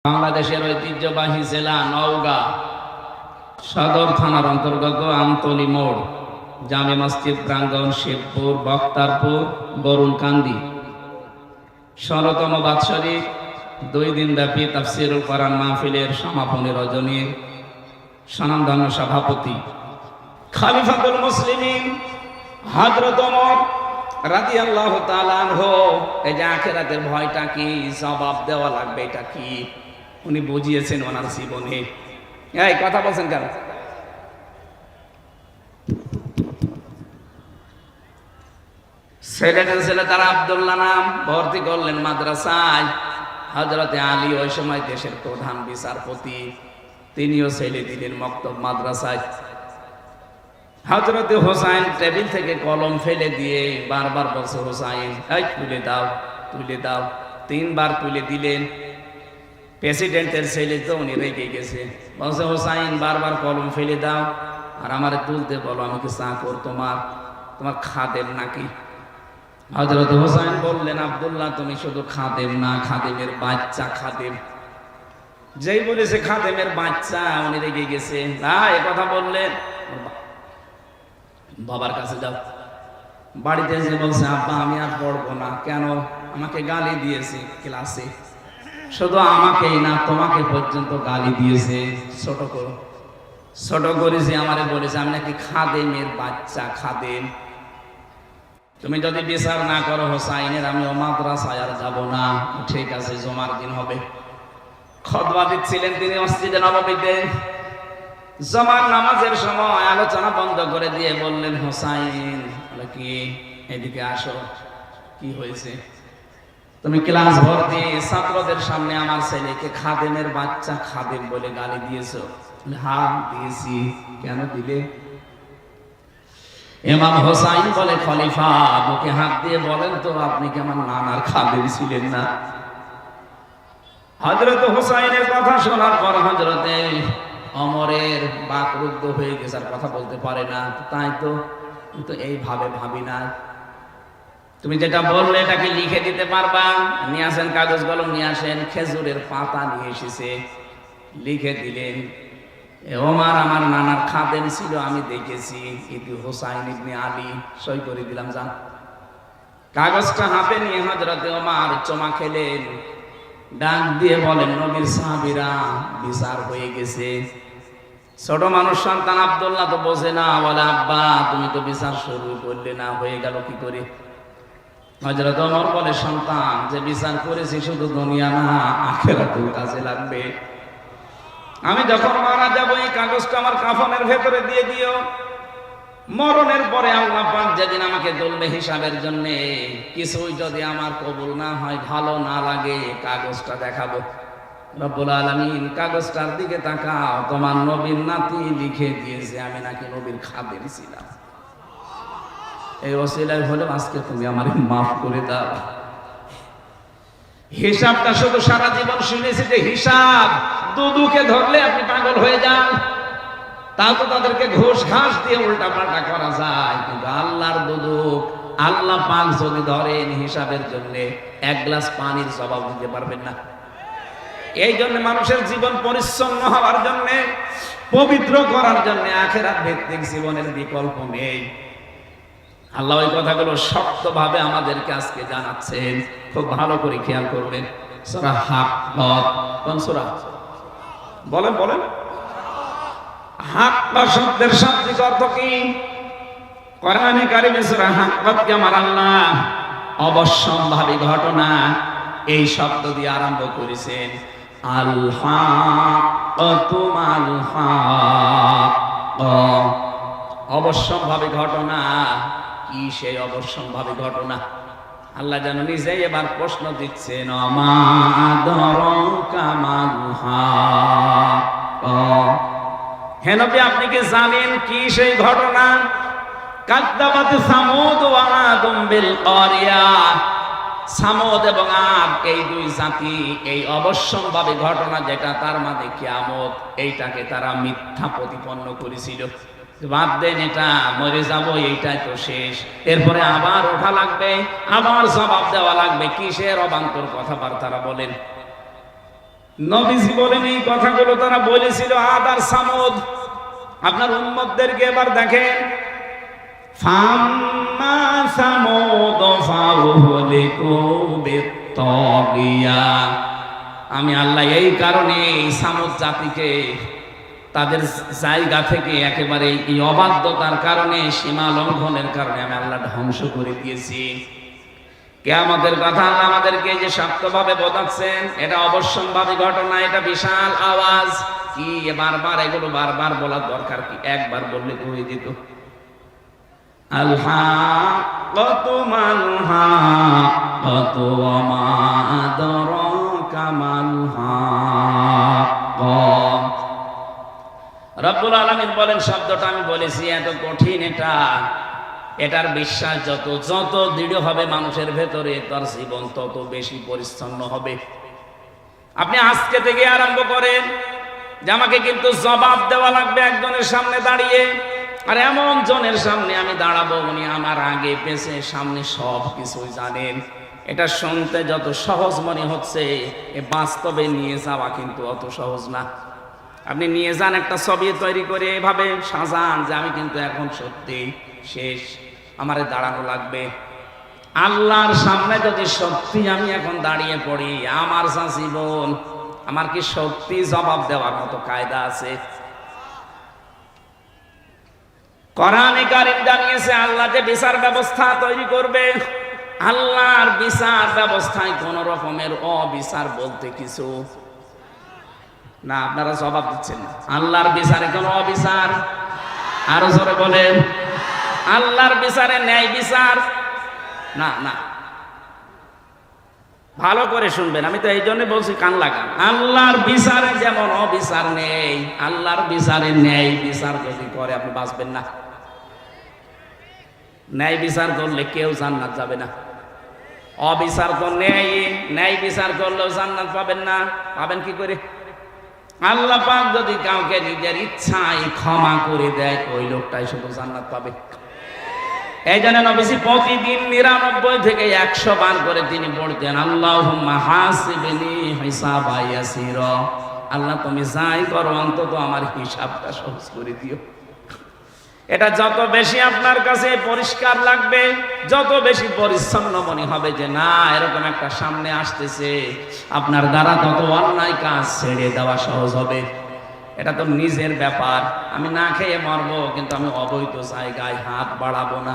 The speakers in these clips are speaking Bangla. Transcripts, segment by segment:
বাংলাদেশের ঐতিহ্যবাহী জেলা নওগাঁ সদর থানার অন্তর্গত আমতলী মোড়, জামে মসজিদ প্রাঙ্গণ, শিবপুর, বক্তারপুর, বরুণকান্দি 16তম বাৎসরিক 2 দিনব্যাপী তাফসীরুল কোরআন মাহফিলের সমাপনী রজনীর স্বনামধন্য সভাপতি খলিফাতুল মুসলিমিন হযরত ওমর রাদিয়াল্লাহু তাআলা আনহু এই যে আখিরাতের ভয়টা কি, জবাব দেওয়া লাগবে এটা কি, উনি বুঝিয়েছেন ওনার জীবনে। এই কথা বলছেন কেন? ছেলে তারা আব্দুল্লাহ নাম, ভর্তি করলেন মাদ্রাসায়। হযরতে আলী ওই সময় দেশের প্রধান বিচারপতি, তিনিও ছেলে দিলেন মক্তব মাদ্রাসায়। হযরতে হোসাইন টেবিল থেকে কলম ফেলে দিয়ে বারবার বলছে, হোসাইন এই তুলে দাও তুলে দাও। 3 বার তুলে দিলেন। প্রেসিডেন্টের ছেলে তো, উনি রেগে গেছে, বলছে হোসাইন বারবার কলম ফেলে দাও আর আমারে তুলতে বলো, আমি কি চাকর তোমার খাদেম নাকি? হযরত হোসাইন বললেন, আব্দুল্লাহ তুমি শুধু খাদেম না, খাদেমের বাচ্চা। খাদেম যেই বলেছে খাদেমের বাচ্চা, উনি রেগে গেছে। এই কথা বললেন, বাবার কাছে যাও। বাড়িতে এসে বলছে, আব্বা আমি আর পড়বো না। কেন? আমাকে গালি দিয়েছে ক্লাসে, শুধু আমাকেই না তোমাকে পর্যন্ত গালি দিয়েছে। ছোট করেছে, আমারে বলেছে আমি নাকি খাদেমের বাচ্চা। খাদেম, তুমি যদি বিচার না করো হোসাইনের, আমি ও মাদ্রাসায় আর যাব না। ঠিক আছে, জুমার দিন হবে। খুতবা দিচ্ছিলেন তিনি মসজিদে নববীতে। জুমার নামাজের সময় আলোচনা বন্ধ করে দিয়ে বললেন, হোসাইন কি এদিকে আসো। কি হয়েছে? তুমি ক্লাস ভর্তি ছাত্রদের সামনে আমার ছেলেকে খাদেমের বাচ্চা, খাদেম বলে গালি দিয়েছো। হ্যাঁ দিয়েছি। কেন দিলে? ইমাম হোসাইন বলে, খলিফা মুখে হাত দিয়ে বলেন তো, আপনি কি আমার নানার খাদেম ছিলেন না? হযরত হোসাইনের কথা শোনার পর হযরতে ওমরের বাকরুদ্ধ হয়ে গেছে, আর কথা বলতে পারে না। তাই তো কিন্তু এইভাবে ভাবি না। তুমি যেটা বললে এটাকে লিখে দিতে পারবা? নিয়ে আসেন কাগজ কলম, নিয়ে আসেন। খেজুরের পাতা নিয়ে এসেছে, লিখে দিলেন, ওমর আমার নানার খাদেম ছিল, আমি দেখেছি। ইতি হোসাইন ইবনে আলী, সই করে দিলাম, যান। কাগজটা হাতে নিয়ে হযরতে ওমর চমা খেলেন, ডাক দিয়ে বলেন, নবীর সাহাবীরা, বিচার হয়ে গেছে। ছোট মানুষ সন্তান আব্দুল্লাহ তো বোঝে না, বলে আব্বা তুমি তো বিচার শুরু করলে না, হয়ে গেল কি করে? হযরত ওমর বলে, সন্তান যে বিচার করেছি শুধু দুনিয়া না, আখিরাতেও কাজে লাগবে। আমি যখন মারা যাব এই কাগজটা আমার কাফনের ভেতরে দিয়ে দিও। মরণের পরে আল্লাহ পাক যেদিন আমাকে তুলবে হিসাবের জন্য, কিছুই যদি আমার কবুল না হয়, ভালো না লাগে, কাগজটা দেখাবো। রব্বুল আলামিন কাগজটার দিকে তাকাও, তোমার নবীর নাতি লিখে দিয়েছে আমি নাকি নবীর খাদেম ছিলাম। এই ওসিলায় হলো আজকে তুমি আমারে মাফ করে দাও। হিসাবটা শুধু সারা জীবন শুনেছি যে হিসাব, দুদুকে ধরলে আপনি পাগল হয়ে যান। তাও তো তাদেরকে ঘুষ ঘাস দিয়ে উল্টা পাল্টা করা যায়, কিন্তু আল্লাহর দুদুক আল্লাহ পাক যদি ধরেন হিসাবের জন্য, 1 গ্লাস পানির জবাব দিতে পারবেন না। এই জন্য মানুষের জীবন পরিচ্ছন্ন হওয়ার জন্য, পবিত্র করার জন্য আখিরাত ভিত্তিক জীবনের বিকল্প নেই। আল্লাহ ওই কথাগুলো শক্তভাবে আমাদেরকে আজকে জানাচ্ছেন, খুব ভালো করে খেয়াল করবেন। সূরা হাক্কাত, কোন সূরা? বলেন বলেন। হাক্কাত শব্দের শাব্দিক অর্থ কি? কোরআনে কারিমে সূরা হাক্কাতকে আমার আল্লাহ অবশ্যম্ভাবী ঘটনা এই শব্দ দিয়ে আরম্ভ করেছেন। আল হাক্কাতু মাল হাক্কা, অবশ্যম্ভাবী ঘটনা। কি সেই অবশ্যম্ভাবী ঘটনা? আল্লাহ যেন নিজেই এবার প্রশ্ন দিচ্ছেন, মা আদরাকা মাল হাক্কা, হে নবী আপনি কি জানেন কি সেই ঘটনা? কাযযাবাত সামুদ ওয়া আদুম বিল কারিয়া, সামুদ এবং আদ এই 2 জাতি এই অবশ্যম্ভাবী ঘটনা যেটা, তার মানে কিয়ামত, এইটাকে তারা মিথ্যা প্রতিপন্ন করেছিল। বাদ দেন, এটা মরে যাব, এইটাই তো শেষ, এরপরে আবার ওঠা লাগবে, আবার জবাব দেওয়া লাগবে। কিসের অবান্তর কথাবার্তারা বলেন। নবীজি বলেন এই কথাগুলো তারা বলেছিল আদ আর সামুদ। আপনার উম্মতদেরকে এবার দেখেন, ফাম্মা সামুদ ফাউহলিকু বিত্তাগিয়া। আমি আল্লাহ এই কারণে এই সামুদ জাতিকে তাদের জায়গা থেকে একেবারে এই অবাধ্যতার কারণে, সীমা লঙ্ঘনের কারণে আমি আল্লাহ ধ্বংস করে দিয়েছি। কিয়ামতের কথা আল্লাহ আমাদেরকে যে শক্তভাবে বোঝাচ্ছেন, এটা অবশ্যম্ভাবী ঘটনা, এটা বিশাল আওয়াজ। কি বারবার এগুলো বারবার বলার দরকার কি? একবার বললে তো হয়ে যেত। আল-হাক্কাতু মাল-হাক্কাতু ওয়া মা আদরাকা মাল-হাক্কা। রব্বুল আলামিন বলেন, শব্দটা আমি বলেছি এত কঠিন, এটার বিশ্বাস যত যত দৃঢ় হবে মানুষের ভেতরে, তার জীবন তত বেশি পরিচ্ছন্ন হবে। আপনি আজকে থেকে আরম্ভ করেন যে আমাকে কিন্তু জবাব দেওয়া লাগবে একজনের সামনে দাঁড়িয়ে, আর এমন জনের সামনে আমি দাঁড়াবো উনি আমার আগে পেছে সামনে সব কিছুই জানেন। এটা শুনতে যত সহজ মনে হচ্ছে, এ বাস্তবে নিয়ে যাওয়া কিন্তু অত সহজ না। আপনি নিয়ে যান একটা ছবি তৈরি করে এভাবে সাজান যে আমি কিন্তু এখন সত্যি শেষ, আমারে দাঁড়ানো লাগবে। আল্লাহর সামনে যদি সত্যি আমি এখন দাঁড়িয়ে পড়ি, আমার যা জীবন, আমার কি সত্যি জবাব দেওয়ার মতো কায়দা আছে? কোরআনে কারীম জানিয়েছে আল্লাহ যে বিচার ব্যবস্থা তৈরি করবে, আল্লাহর বিচার ব্যবস্থায় কোন রকমের অবিচার বলতে কিছু না। আপনারা জবাব দিচ্ছেন না। আল্লাহর বিচারে কোন অবিচার? আরো জোরে বলেন, আল্লাহর বিচারে ন্যায় বিচার না। না, ভালো করে শুনবেন, আমি তো এই জন্য বলছি কান লাগান। আল্লাহর বিচারে যেমন অবিচার নেই, আল্লাহর বিচারে ন্যায় বিচার যদি করে আপনি বাঁচবেন না। ন্যায় বিচার করলে কেউ জান্নাত যাবে না। অবিচার তো ন্যায় বিচার করলেও জান্নাত পাবেন না। পাবেন কি করে? আল্লাহ পাক যদি কাউকে নিজের ইচ্ছায় ক্ষমা করে দেয়, ওই লোকটাই শুধু জান্নাত পাবে। এই জন্য নবীজি প্রতিদিন 99 থেকে 100 বার করে তিনি পড়তেন, আল্লাহুম্মা হাসিবনি হিসাবা ইয়াসিরা। আল্লাহ তুমি যাই করো অন্তত আমার হিসাবটা সহজ করে দিও। এটা যত বেশি আপনার কাছে পরিষ্কার লাগবে, যত বেশি পরিচ্ছন্ন মনে হবে যে না এরকম একটা সামনে আসতেছে, আপনার দ্বারা তত অন্যায় কাজ ছেড়ে দেওয়া সহজ হবে। এটা তো নিজের ব্যাপার, আমি না খেয়ে মরবো কিন্তু আমি অবৈধ জায়গায় হাত বাড়াবো না।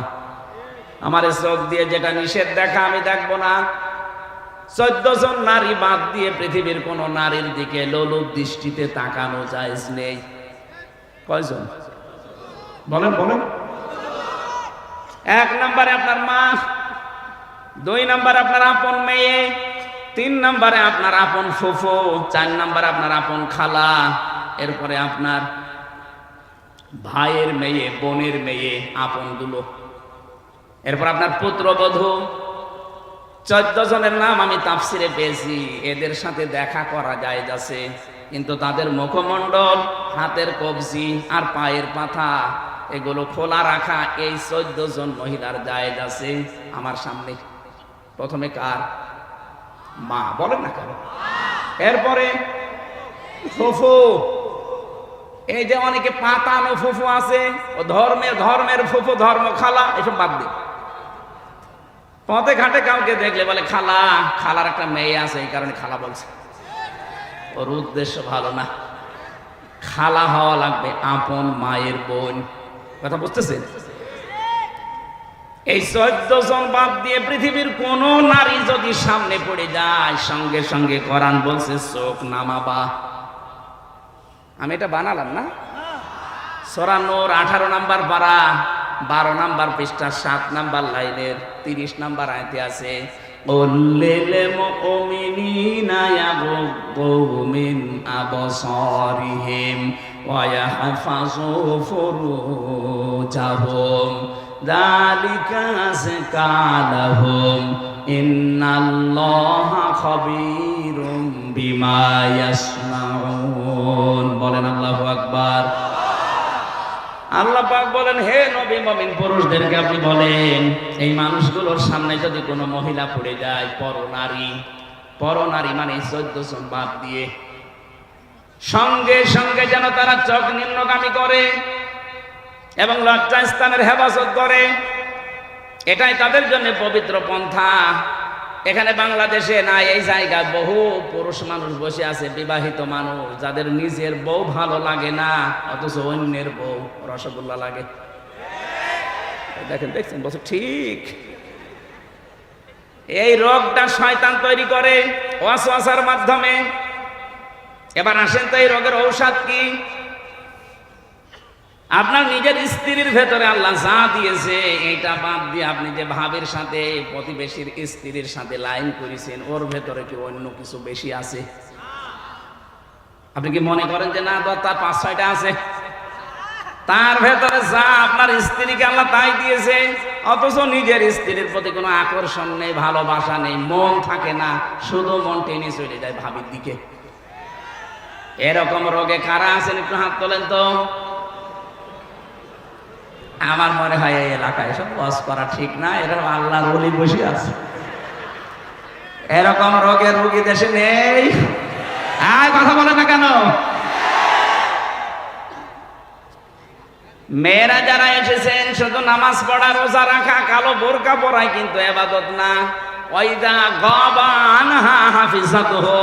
আমার চোখ দিয়ে যেটা নিষেধ দেখা আমি দেখবো না। 14 জন নারী বাদ দিয়ে পৃথিবীর কোন নারীর দিকে লোলুপ দৃষ্টিতে তাকানো জায়েজ নেই। কয়জন বলেন বলেন? 1 নম্বরে আপনার মা, 2 নম্বরে আপনার আপন মেয়ে, 3 নম্বরে আপনার আপন ফুফু, 4 নম্বরে আপনার আপন খালা, এরপরে আপনার ভাইয়ের মেয়ে, বোনের মেয়ে, আপন গুলো, এরপর আপনার পুত্রবধূ। 14 জনের নাম আমি তাফসিরে পেয়েছি। এদের সাথে দেখা করা জায়েজ আছে, কিন্তু তাদের মুখমণ্ডল, হাতের কবজি আর পায়ের পাতা এগুলো খোলা রাখা এই 14 জন মহিলার জায়েজ আছে আমার সামনে। প্রথমে কার? মা। বলেন না কেন? এরপরে ফুফু। এই যে অনেকে পাতানো ফুফু আছে, ও ধর্মের ফুফু, ধর্ম খালা, এসব বাদ দিন। পথে ঘাটে কাউকে দেখলে বলে খালা, খালার একটা মেয়ে আছে এই কারণে খালা বলছে, ওর উদ্দেশ্য ভালো না। খালা হওয়া লাগবে আপন মায়ের বোন। কথা বুঝতেছেন? এই 14 জন বাদ দিয়ে পৃথিবীর কোন নারী যদি সামনে পড়ে যায়, সঙ্গে সঙ্গে কোরআন বলছে চোখ নামাবা। আমি এটা বানালাম না। সূরা নূর 18 নম্বর পারা 12 নম্বর পৃষ্ঠা 7 নম্বর লাইনের 30 নম্বর আয়াতে আছে, কুল্লিল মুমিনিনা ইয়াগুদ্দু মিন আবসারিহিম ওয়া ইয়াহফাযু ফুরুজাহুম যালিকা আযকা লাহুম ইন্নাল্লাহা খাবীরুম বিমা ইয়াসনাউন। বলেন আল্লাহু আকবার। আল্লাহ পাক বলেন, হে নবী মুমিন পুরুষদেরকে আপনি বলেন, এই মানুষগুলোর সামনে যদি কোনো মহিলা পড়ে যায়, পরনারী মানে 14 জন বাদ দিয়ে, সঙ্গে সঙ্গে যেন তারা চোখ নিম্নগামী করে এবং লজ্জাস্থানের হেফাজত করে। এটাই তাদের জন্য পবিত্র পন্থা। এখানে বাংলাদেশে না এই জায়গায় বহু পুরুষ মানুষ বসে আছে, বিবাহিত মানুষ, যাদের নিজের বউ ভালো লাগে না, অথচ অন্যের বউ রসগোল্লা লাগে। দেখেন, দেখছেন, বলছে ঠিক। এই রোগটা শয়তান তৈরি করে ওয়াসওয়াসার মাধ্যমে। এবার আসেন তো এই রোগের ঔষধ কি? আপনার নিজের স্ত্রীর ভেতরে আল্লাহ যা দিয়েছে এইটা বাদ দিয়ে আপনি যে ভাবের সাথে, প্রতিবেশীর স্ত্রীর সাথে লাইন করেছেন, ওর ভেতরে কি অন্য কিছু বেশি আছে? আপনি কি মনে করেন যে না, তার 5-6টা আছে? তার ভেতরে যা আপনার স্ত্রীকে আল্লাহ তাই দিয়েছে, অথচ নিজের স্ত্রীর প্রতি কোনো আকর্ষণ নেই, ভালোবাসা নেই, মন থাকে না, শুধু মন টেনে চলে যায় ভাবির দিকে। এরকম রোগে কারা আছেন একটু হাত তোলেন তো। আমার মনে হয় এই এলাকায় সব ওয়াজ করা ঠিক না, এরকম আল্লাহর ওলি বসে আছে। এরকম রোগের রোগী দেশে নেই। আর কথা বলে না কেন? মেয়েরা যারা এসেছেন শুধু নামাজ পড়া, রোজা রাখা, কালো বোরকা পরাই কিন্তু ইবাদত না। ওয়াইদা গাবা আনহা হাফিজাতুহু,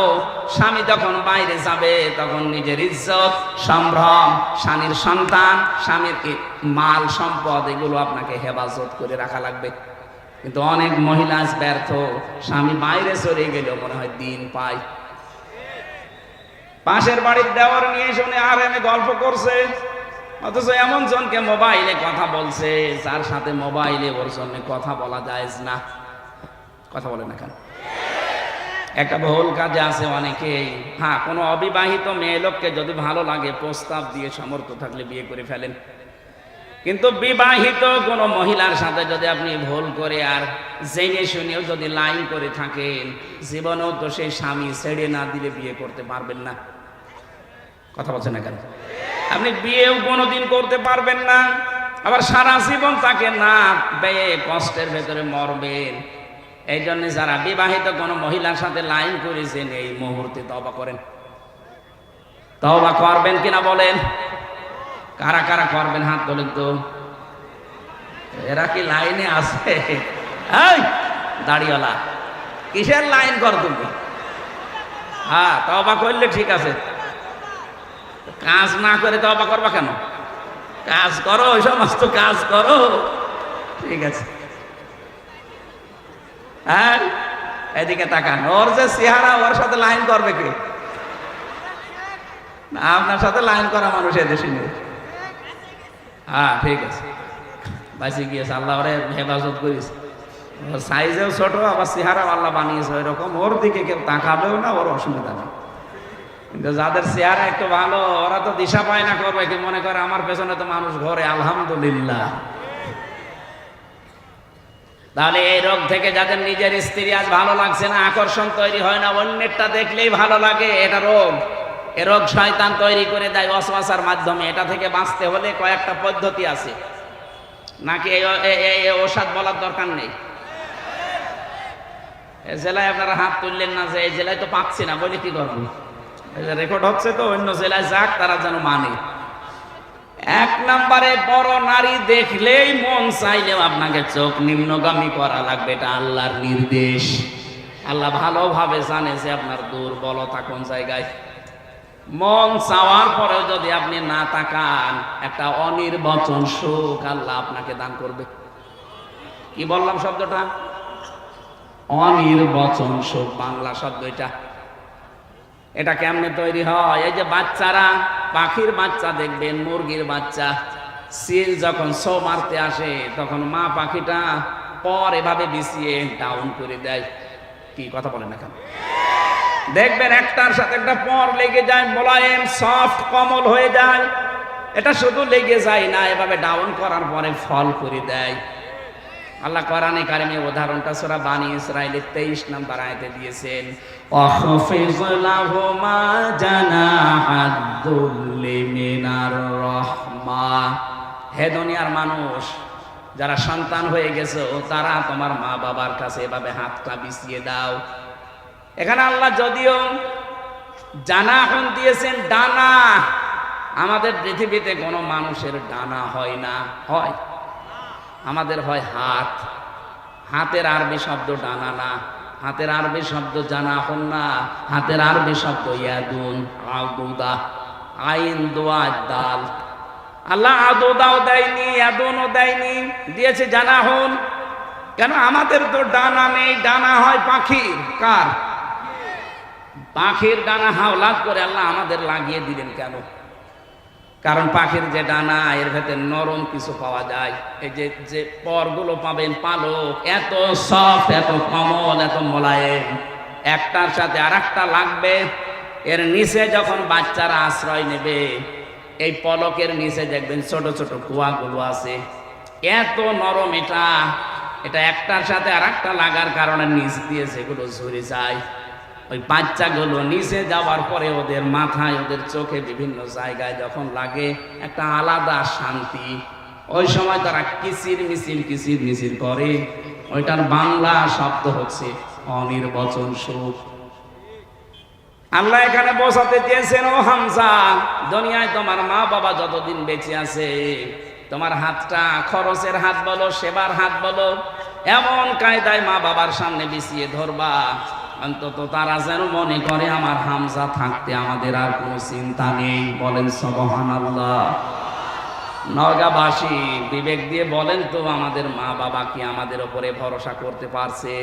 স্বামী যখন বাইরে যাবে তখন নিজের ইজ্জত, সম্ভ্রম, স্বামীর সন্তান, স্বামীর মাল সম্পদ, এগুলো আপনাকে হেফাজত করে রাখা লাগবে। কিন্তু অনেক মহিলা ব্যর্থ, স্বামী বাইরে চলে গেলেও মনে হয় দিন পায়। পাশের বাড়ির দেওয়ার নিয়ে শুনে আর এমনি গল্প করছে, অথচ এমন জনকে মোবাইলে কথা বলছে যার সাথে মোবাইলে ওর জন্য কথা বলা জায়েজ না। কথা বলে না কেন? একটা ভুল কাজে আছে অনেকেই। হ্যাঁ, কোনো অবিবাহিত মেয়ে লোককে যদি ভালো লাগে, প্রস্তাব দিয়ে সামর্থ্য থাকলে বিয়ে করে ফেলেন। কিন্তু বিবাহিত কোনো মহিলার সাথে যদি আপনি ভুল করে আর জেনে শুনেও যদি লাইন করে থাকেন, জীবনেও তো সেই স্বামী ছেড়ে না দিলে বিয়ে করতে পারবেন না। কথা বলছেন না কেন? আপনি বিয়েও কোনোদিন করতে পারবেন না, আবার সারা জীবন তাকে না পেয়ে কষ্টের ভেতরে মরবেন। এই জন্য যারা বিবাহিত কোনো মহিলার সাথে লাইন করেছেন, এই মুহূর্তে তওবা করেন। তওবা করবেন কিনা বলেন? কারা কারা করবেন হাত তোলেন তো। এরা কি লাইনে আছে? এই দাড়িওয়ালা, কিসের লাইন কর তুমি? হ্যাঁ, তওবা করলে ঠিক আছে, কাজ না করে তওবা করবা কেন? কাজ করো, ওই সমস্ত কাজ করো, ঠিক আছে। হ্যাঁ, এদিকে তাকান। ওর যে চেহারা, ওর সাথে লাইন করবে কে? আপনার সাথে লাইন করা মানুষ এদেশে নেই। হ্যাঁ, ঠিক আছে, বাঁচে গিয়েছে, আল্লাহ ওরে হেফাজত করেছে। ওর সাইজেও ছোট, আবার চেহারাও আল্লাহ বানিয়েছে ওই রকম, ওর দিকে কেউ তাকাবেও না, ওর অসুবিধা নেই। কিন্তু যাদের চেহারা একটু ভালো, ওরা তো দিশা পায় না করবে কি, মনে করে আমার পেছনে তো মানুষ ঘরে, আলহামদুলিল্লাহ। তাহলে এই রোগ থেকে যাদের নিজের স্ত্রী আজ ভালো লাগছে না, আকর্ষণ তৈরি হয় না, অন্যেরটা দেখলেই ভালো লাগে, এটা রোগ। এ রোগ শয়তান তৈরি করে দেয় ওয়াসওয়াসার মাধ্যমে। এটা থেকে বাঁচতে হলে কয়েকটা পদ্ধতি আছে, নাকি এই ওষুধ বলার দরকার নেই? এই জেলায় আপনারা হাত তুললেন না যে এই জেলায় তো পাচ্ছি না, বলে কি করবো? রেকর্ড হচ্ছে তো, অন্য জেলায় যাক, তারা যেন মানে। 1 নম্বরে, বড় নারী দেখলেই মন চাইলেও আপনাকে চোখ নিম্নগামী করা লাগবে। এটা আল্লাহর নির্দেশ। আল্লাহ ভালোভাবে জানে যে আপনার দুর্বলতা কোন জায়গায়। মন চাওয়ার পরেও যদি আপনি না তাকান, একটা অনির্বচন সুখ আল্লাহ আপনাকে দান করবে। কি বললাম শব্দটা? অনির্বচন সুখ, বাংলা শব্দ এটা। এটা কেমনে তৈরি হয়? এই যে বাচ্চারা, পাখির বাচ্চা দেখবেন, মুরগির বাচ্চা, সিল যখন শো মারতে আসে তখন মা পাখিটা পর এভাবে বিছিয়ে ডাউন করে দেয়। কি কথা বলেন না কেন? দেখবেন একটার সাথে একটা পর লেগে যায়, মোলায়েম সফট কোমল হয়ে যায়। এটা শুধু লেগে যায় না, এভাবে ডাউন করার পরে ফল করে দেয়। আল্লাহ কোরআনে কারিমে উদাহরণটা সূরা বানি ইসরাঈলের 23 নম্বর আয়াতে দিয়েছেন, ওয়াখফিজ লাহুমা জানাহাদ-দুল্লি মিনার রাহমা। হে দুনিয়ার মানুষ, যারা সন্তান হয়ে গেছো, তারা তোমার মা বাবার কাছে এভাবে হাতটা বিছিয়ে দাও। এখানে আল্লাহ যদিও জানাহুন দিয়েছেন ডানা। আমাদের পৃথিবীতে কোনো মানুষের ডানা হয় না, হয়? আমাদের হয় হাত। হাতের আরবি শব্দ ডানা না, হাতের আরবি শব্দ জানাহুন না, হাতের আরবি শব্দ ইয়াদুন, আদুদা, আইন দোয়া দাল। আল্লাহ আদুদাও দেয়নি, ইয়াদুনও দেয়নি, দিয়েছে জানাহুন। কেন? আমাদের তো ডানা নেই, ডানা হয় পাখির। কার? পাখির ডানা হাওলাত করে আল্লাহ আমাদের লাগিয়ে দিলেন কেন? কারণ পাখির যে ডানা, এর ভেতরে নরম কিছু পাওয়া যায়। এই যে যে পরগুলো পাবেন, পালক এত সফট, এত কোমল, এত মোলায়েম, একটার সাথে আর একটা লাগবে। এর নিচে যখন বাচ্চারা আশ্রয় নেবে, এই পলকের নিচে দেখবেন ছোট ছোট কুয়াগুলো আছে, এত নরম এটা। এটা একটার সাথে আর একটা লাগার কারণে নিচ দিয়ে সেগুলো ঝরে যায়। ওই বাচ্চাগুলো নিচে যাওয়ার পরে ওদের মাথায়, ওদের চোখে, বিভিন্ন জায়গায় যখন লাগে, একটা আলাদা শান্তি। ওই সময় তারা কিচির মিচির, কিচির মিচির করে। ওইটার বাংলা শব্দ হচ্ছে অনির্বচন সুখ। আল্লাহ এখানে বোঝাতে চেয়েছেন, ও হামজা, দুনিয়ায় তোমার মা বাবা যতদিন বেঁচে আছে, তোমার হাতটা খরচের হাত বলো, সেবার হাত বলো, এমন কায়দায় মা বাবার সামনে বিছিয়ে ধরবা, অন্তত তারা যেন মনে করে আমার হামজা থাকতে আমাদের আর কোনো চিন্তা নেই। বলেন সুবহানাল্লাহ। নওগাঁবাসী বিবেক দিয়ে বলেন তো, আমাদের মা বাবা কি আমাদের উপরে ভরসা করতে পারছে?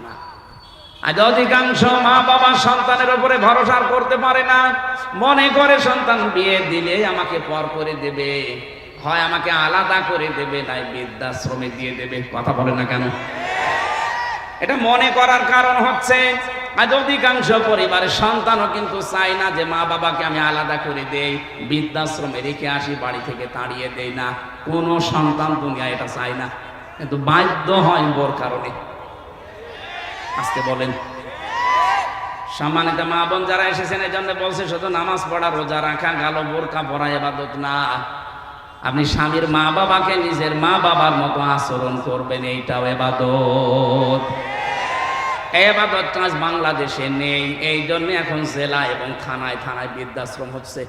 না। আজ অধিকাংশ মা বাবা সন্তানের উপরে ভরসা করতে পারে না। মনে করে সন্তান বিয়ে দিলে আমাকে পর করে দেবে, হয় আমাকে আলাদা করে দেবে, নাই বৃদ্ধাশ্রমে দিয়ে দেবে। কথা বলে না কেন? এটা মনে করার কারণ হচ্ছে, আজ অধিকাংশ পরিবারের সন্তানও কিন্তু চায় না যে মা বাবাকে আমি আলাদা করে দেই, বৃদ্ধাশ্রমে রেখে আসি, বাড়ি থেকে তাড়িয়ে দেই না। কোনো সন্তান দুনিয়া এটা চায় না, কিন্তু বাধ্য হয় বোর কারণে। আসতে বলেন। সম্মানিত মা বোন যারা এসেছেন, এই জন্য বলছে শুধু নামাজ পড়া, রোজা রাখা, গালো বোরকা পরা ইবাদত না। আপনি স্বামীর মা বাবাকে নিজের মা বাবার মতো আচরণ করবেন, এইটাও ইবাদত। এই ইবাদতটা আজ বাংলাদেশে নেই, এই জন্য এখন জেলা এবং থানায় থানায় বৃদ্ধাশ্রম হচ্ছে।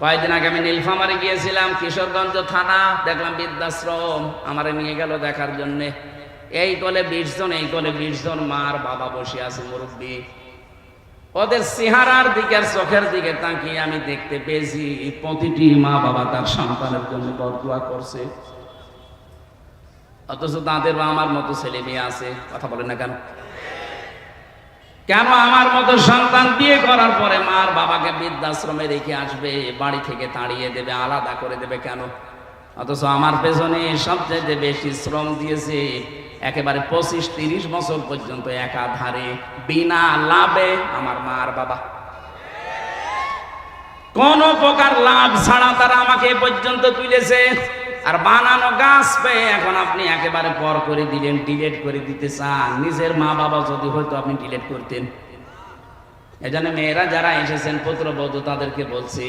কয়েকদিন আগে আমি নীলফামারে গিয়েছিলাম, কিশোরগঞ্জ থানা, দেখলাম বৃদ্ধাশ্রম। আমারে নিয়ে গেল দেখার জন্যে। এই কোলে 20 জন, এই কোলে 20 জন মার বাবা বসে আছে, মুরব্বী। ওদের চেহারার দিকে আর চোখের দিকে তাকিয়ে আমি দেখতে পেয়েছি প্রতিটি মা বাবা তার সন্তানের জন্য বদদুয়া করছে, অথচ তাদেরও আমার মতো ছেলে মেয়ে আছে। কথা বলে না কেন? কেন আমার মতো সন্তান বিয়ে করার পরে মার বাবাকে বৃদ্ধাশ্রমে রেখে আসবে, বাড়ি থেকে তাড়িয়ে দেবে, আলাদা করে দেবে কেন? অথচ আমার পেছনে সবচেয়ে বেশি শ্রম দিয়েছে, একেবারে 25-30 বছর পর্যন্ত একাধারে বিনা লাভে আমার মার বাবা। কোন প্রকার লাভ ছাড়া তারা আমাকে এ পর্যন্ত তুলেছে। আর বানানো গাছ পেয়ে এখন আপনি একেবারে পর করে দিলেন, ডিলেট করে দিতে চান। নিজের মা বাবা যদি হয়তো আপনি ডিলেট করতেন। এজন্য মেয়েরা যারা এসেছেন, পুত্রবধূ, তাদেরকে বলছি,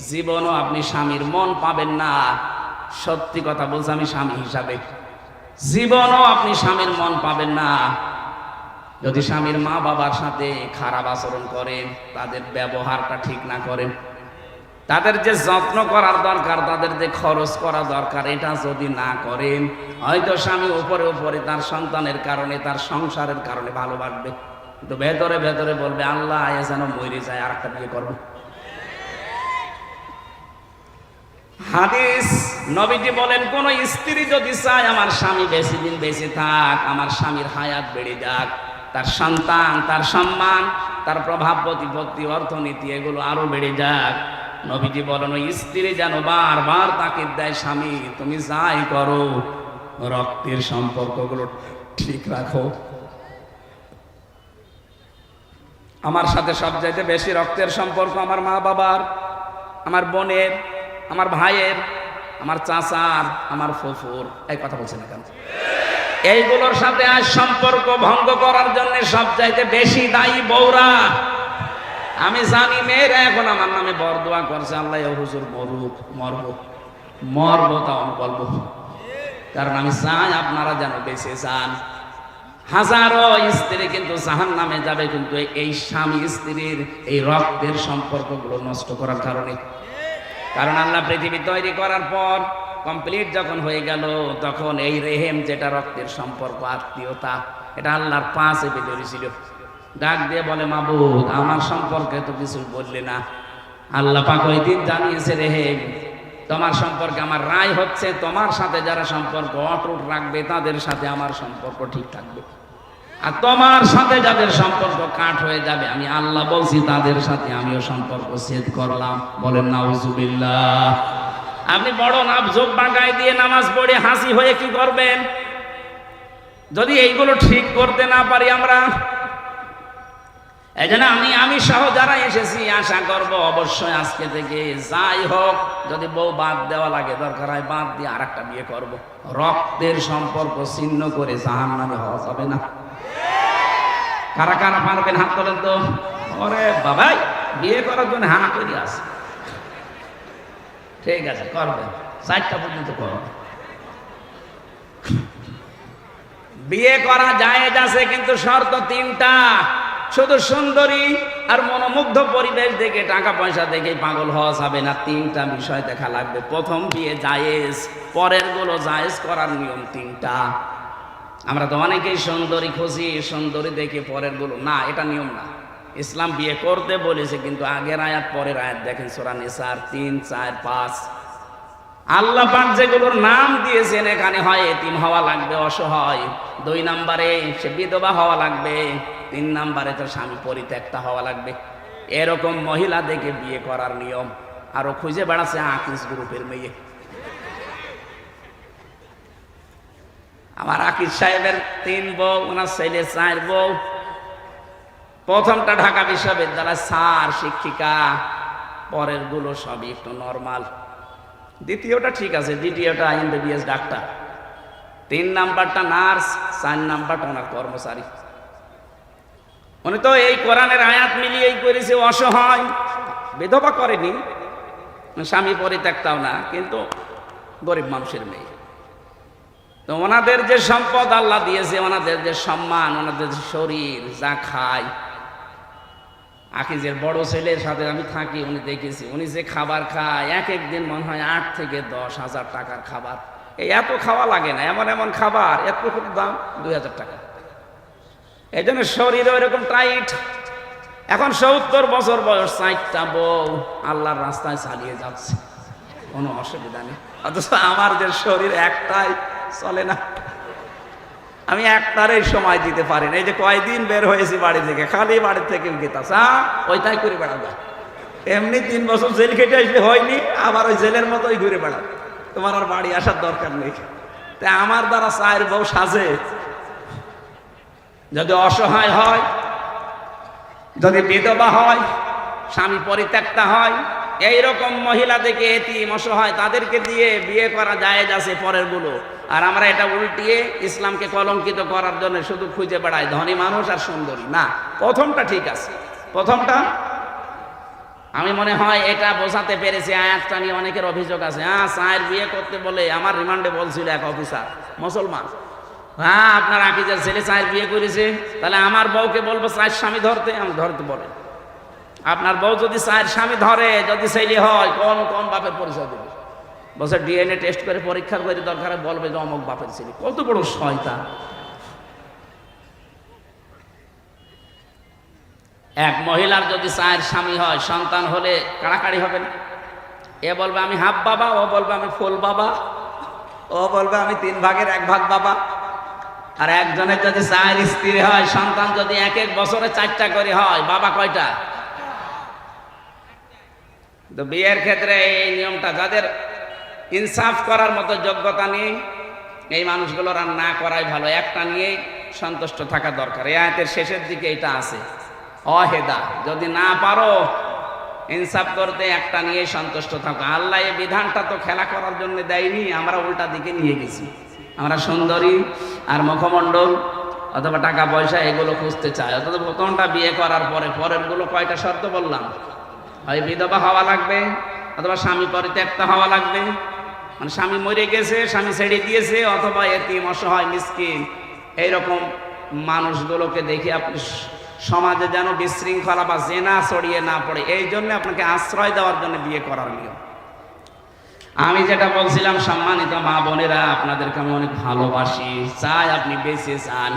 জীবনও আপনি স্বামীর মন পাবেন না। সত্যি কথা বলছি আমি স্বামী হিসাবে, জীবনও আপনি স্বামীর মন পাবেন না যদি স্বামীর মা বাবার সাথে খারাপ আচরণ করেন, তাদের ব্যবহারটা ঠিক না করেন, তাদের যে যত্ন করার দরকার, তাদের যে খরচ করা দরকার, এটা যদি না করেন, হয়তো স্বামী উপরে উপরে তার সন্তানের কারণে, তার সংসারের কারণে ভালোবাসবে, কিন্তু ভেতরে ভেতরে বলবে আল্লাহ এ যেন মরে যায়, আর একটা বিয়ে করবো। হাদিস নবীজি বলেন, কোন স্ত্রী যদি চায় আমার স্বামী বেশি দিন বেঁচে থাক, আমার স্বামীর হায়াত বেড়ে যাক, তার সন্তান, তার সম্মান, তার প্রভাব প্রতিপত্তি, অর্থনীতি এগুলো আরো বেড়ে যাক, নবীজি বলেন ওই স্ত্রী যেন বারবার তাকিদ দেয়, স্বামী তুমি যাই করো রক্তের সম্পর্কগুলো ঠিক রাখো। আমার সাথে সবচাইতে বেশি রক্তের সম্পর্ক আমার মা বাবার, আমার বোনের, আমার ভাইয়ের, আমার চাচার, আমার ফুফুর। এই কথা বলছে না কেন? এইগুলোর সাথে আজ সম্পর্ক ভঙ্গ করার জন্য সবচাইতে বেশি দায়ী বউরা। আমি জানি মেয়েরা এখন আমার নামে বরদোয়া করছে, আল্লাহ হুজুর মরুক, মরবো মরবো, তাও বলবো, কারণ আমি চাই আপনারা যেন বেঁচে যান। হাজারো স্ত্রী কিন্তু জাহান্নামে যাবে, কিন্তু এই স্বামী স্ত্রীর এই রক্তের সম্পর্কগুলো নষ্ট করার কারণে। কারণ আল্লাহ পৃথিবী তৈরি করার পর কমপ্লিট যখন হয়ে গেল, তখন এই রেহেম যেটা রক্তের সম্পর্ক, আত্মীয়তা, এটা আল্লাহর পাশে বেঁধে ছিল। ডাক দিয়ে বলে, মাবুদ আমার সম্পর্কে তো কিছু বললে না। আল্লাহ পাক ওই দিন জানিয়েছে, রেহেম তোমার সম্পর্কে আমার রায় হচ্ছে, তোমার সাথে যারা সম্পর্ক অটুট রাখবে তাদের সাথে আমার সম্পর্ক ঠিক থাকবে, আর তোমার সাথে যাদের সম্পর্ক কাট হয়ে যাবে, আমি আল্লাহ বলছি তাদের সাথে আমিও সম্পর্ক ছেদ করলাম। বলেন নাউজুবিল্লাহ। আপনি বড় নাবজোক বাগায় দিয়ে নামাজ পড়ে হাসি হয়ে কি করবেন যদি এইগুলো ঠিক করতে না পারি আমরা? এই জন্য আমি সহ যারা এসেছি আশা করব অবশ্যই আজকে থেকে যাই হোক, যদি বউ বাদ দেওয়া লাগে দরকার হয় বাদ দিয়ে আর একটা বিয়ে করব। রক্তের সম্পর্ক ছিন্ন করে জাহান্নামে হওয়া যাবে না। কারা কারা পারবেন হাত তোলেন তো। ওরে বাবাই, বিয়ে করার জন্য হাঁ করে আছে। ঠিক আছে, করবেন, 4টা পর্যন্ত করবেন। বিয়ে করা জায়েজ আছে, কিন্তু শর্ত 3টা। শুধু সুন্দরী আর মনোমুগ্ধ পরিবেশ দেখে, টাকা পয়সা দেখে পাগল হওয়া যাবে না। 3টা বিষয় দেখা লাগবে। প্রথম, বিয়ে জায়েজ, পরের গুলো জায়েজ করার নিয়ম 3টা। আমরা তো অনেকেই সুন্দরী খুঁজি, সুন্দরী দেখে পরের গুলো না, এটা নিয়ম না। ইসলাম বিয়ে করতে বলেছে, কিন্তু আগের আয়াত পরের আয়াত দেখেন, সূরা নিসার 3, 4, 5। আল্লাহ পাক যেগুলোর নাম দিয়েছেন, এখানে হয় এতিম হওয়া লাগবে, অসহায়। 2 নম্বরে সে বিধবা হওয়া লাগবে। 3 নম্বরে তো স্বামী পরিত্যক্তা হওয়া লাগবে। এরকম মহিলা দেখে বিয়ে করার নিয়ম। আরো খুঁজে বেড়াচ্ছে আকিস গ্রুপের মেয়ে। আমার আকিস সাহেবের 3 বউ, ওনার ছেলে 4 বউ। প্রথমটা ঢাকা বিশ্ববিদ্যালয় স্যার, শিক্ষিকা। পরের গুলো সবই একটু নর্মাল। দ্বিতীয়টা ঠিক আছে, দ্বিতীয়টা এমবিবিএস ডাক্তার। 3 নাম্বারটা নার্স, 4 নাম্বারটা ওনার কর্মচারী। উনি তো এই কোরআনের আয়াত মিলিয়েই করেছে, অসহায়, বিধবা করেনি, স্বামী পরিত্যক্তাও না, কিন্তু গরিব মানুষের মেয়ে। তো ওনাদের যে সম্পদ আল্লাহ দিয়েছে, ওনাদের যে সম্মান, ওনাদের যে শরীর, যা খায়। আকিজের বড় ছেলের সাথে আমি থাকি, উনি দেখেছি, উনি যে খাবার খায়, এক একদিন মনে হয় 8 থেকে 10 হাজার টাকার খাবার। এই এত খাওয়া লাগে না, এমন এমন খাবার, এত খুব দাম 2000 টাকা। এই জন্য শরীর ওইরকম টাইট। এখন 70 বছর বয়স, 4টা বউ, আল্লাহর রাস্তায় চালিয়ে যাচ্ছে, কোনো অসুবিধা নেই। অথচ আমার যে শরীর একটাই চলে না, আমি একটারই সময় দিতে পারি না। এই যে কয়দিন বের হয়েছি বাড়ি থেকে, খালি বাড়ি থেকে গেতাছে, ওইটাই করে বেড়াবে। এমনি 3 বছর জেল খেটে আসলে হয়নি, আবার ওই জেলের মতোই ঘুরে বেড়াবে। তোমার আর বাড়ি আসার দরকার নেই। তাই আমার দ্বারা 4 বউ সাজে। যদি অসহায় হয়, যদি বিধবা হয়, স্বামী পরিত্যক্তা হয়, এইরকম মহিলা দেখে এতিম, অসহায়, তাদেরকে দিয়ে বিয়ে করা জায়েজ আছে পরের গুলো। আর আমরা এটা উল্টিয়ে ইসলামকে কলঙ্কিত করার জন্য শুধু খুঁজে বেড়াই ধনী মানুষ আর সুন্দরী। না, প্রথমটা ঠিক আছে। প্রথমটা আমি মনে হয় এটা বোঝাতে পেরেছি। আয়াতটা নিয়ে অনেকের অভিযোগ আছে, স্যার বিয়ে করতে বলে আমার রিমান্ডে বলছিল এক অফিসার, মুসলমান, আপনার আকিজের ছেলে 4 বিয়ে করেছে, তাহলে আমার বউকে বলবো 4 স্বামী ধরতে? আমি ধরতে বলে, আপনার বউ যদি 4 স্বামী ধরে, যদি ছেলে হয়, কোন কোন বাপের পরিচয় দেবে? বলছে ডিএনএ টেস্ট করে পরীক্ষা করে দরকারে বলবে যে অমুক বাপের ছেলে। কত বড় শয়তান! এক মহিলার যদি 4 স্বামী হয়, সন্তান হলে কাড়াকাড়ি হবে না? এ বলবে আমি হাফ বাবা, ও বলবে আমি ফুল বাবা, ও বলবে আমি 3 ভাগের 1 ভাগ বাবা। আর একজনের যদি 4 স্ত্রী হয়, সন্তান যদি 1 বছরে 4টা করে হয়, বাবা কয়টা? তো বিয়ের ক্ষেত্রে এই নিয়মটা, যাদের ইনসাফ করার মতো যোগ্যতা নেই, এই মানুষগুলোর আর না করাই ভালো। একটা নিয়েই সন্তুষ্ট থাকা দরকার। এই আয়াতের শেষের দিকে এটা আছে, অহেদা, যদি না পারো ইনসাফ করতে, একটা নিয়ে সন্তুষ্ট থাকো। আল্লাহ এই বিধানটা তো খেলা করার জন্য দেয়নি, আমরা উল্টা দিকে নিয়ে গেছি। আমরা সুন্দরী আর মুখমণ্ডল অথবা টাকা পয়সা এগুলো খুঁজতে চাই। অথবা প্রথমটা বিয়ে করার পরে পরের গুলো কয়টা শর্ত বললাম? হয় বিধবা হওয়া লাগবে, অথবা স্বামী পরিত্যক্ত হওয়া লাগবে, মানে স্বামী মরে গেছে, স্বামী ছেড়ে দিয়েছে, অথবা এতিম, অসহায়, মিসকিন, এইরকম মানুষগুলোকে দেখে আপনি সমাজে যেন বিশৃঙ্খলা বা জেনা ছড়িয়ে না পড়ে, এই জন্য আপনাকে আশ্রয় দেওয়ার জন্য বিয়ে করার নিয়ম। আমি যেটা বলছিলাম, সম্মানিত মা বোনেরা, আপনাদেরকে আমি অনেক ভালোবাসি, চাই আপনি বেঁচে চান।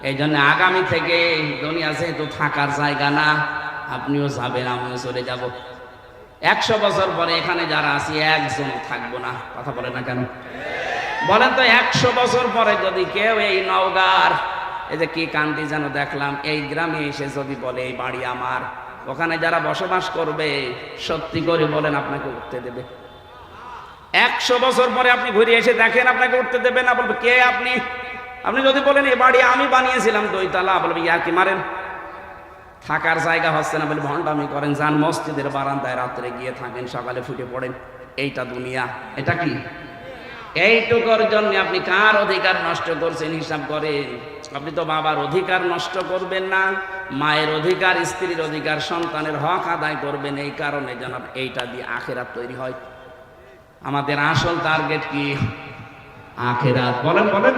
এই জন্য আগামী থেকে দুনিয়া যেহেতু থাকার জায়গা না, আপনিও যাবেন, আমিও চলে যাব। 100 বছর পরে এখানে যারা আছি একজন থাকবো না। কথা বলে না কেন? বলেন তো, 100 বছর পরে যদি কেউ এই নওগাঁর এই যে কি কান্দি যেন দেখলাম, এই গ্রামে এসে যদি বলে এই বাড়ি আমার, ওখানে যারা বসবাস করবে সত্যি করে বলেন আপনাকে উঠতে দেবে? 100 বছর পরে আপনি ঘুরে এসে দেখেন আপনাকে উঠতে দেবে না? বলবে কে আপনি? আপনি যদি বলেন এই বাড়ি আমি বানিয়েছিলাম 2 তলা, বলবে ইয়া কি মারেন, থাকার জায়গা হচ্ছে না বলে ভণ্ডামি করেন। যান মসজিদের বারান্দায় রাত্রে গিয়ে থাকেন, সকালে ফুটে পড়েন। এইটা দুনিয়া, এটা কি? এইটুকুর জন্য আপনি কার অধিকার নষ্ট করছেন হিসাব করেন। আপনি তো বাবার অধিকার নষ্ট করবেন না, মায়ের অধিকার, স্ত্রীর অধিকার, সন্তানের হক আদায় করবেন। এই কারণে যেন এইটা দিয়ে আখেরাত তৈরি হয়। আমাদের আসল টার্গেট কি? আখেরাত। বলেন বলেন।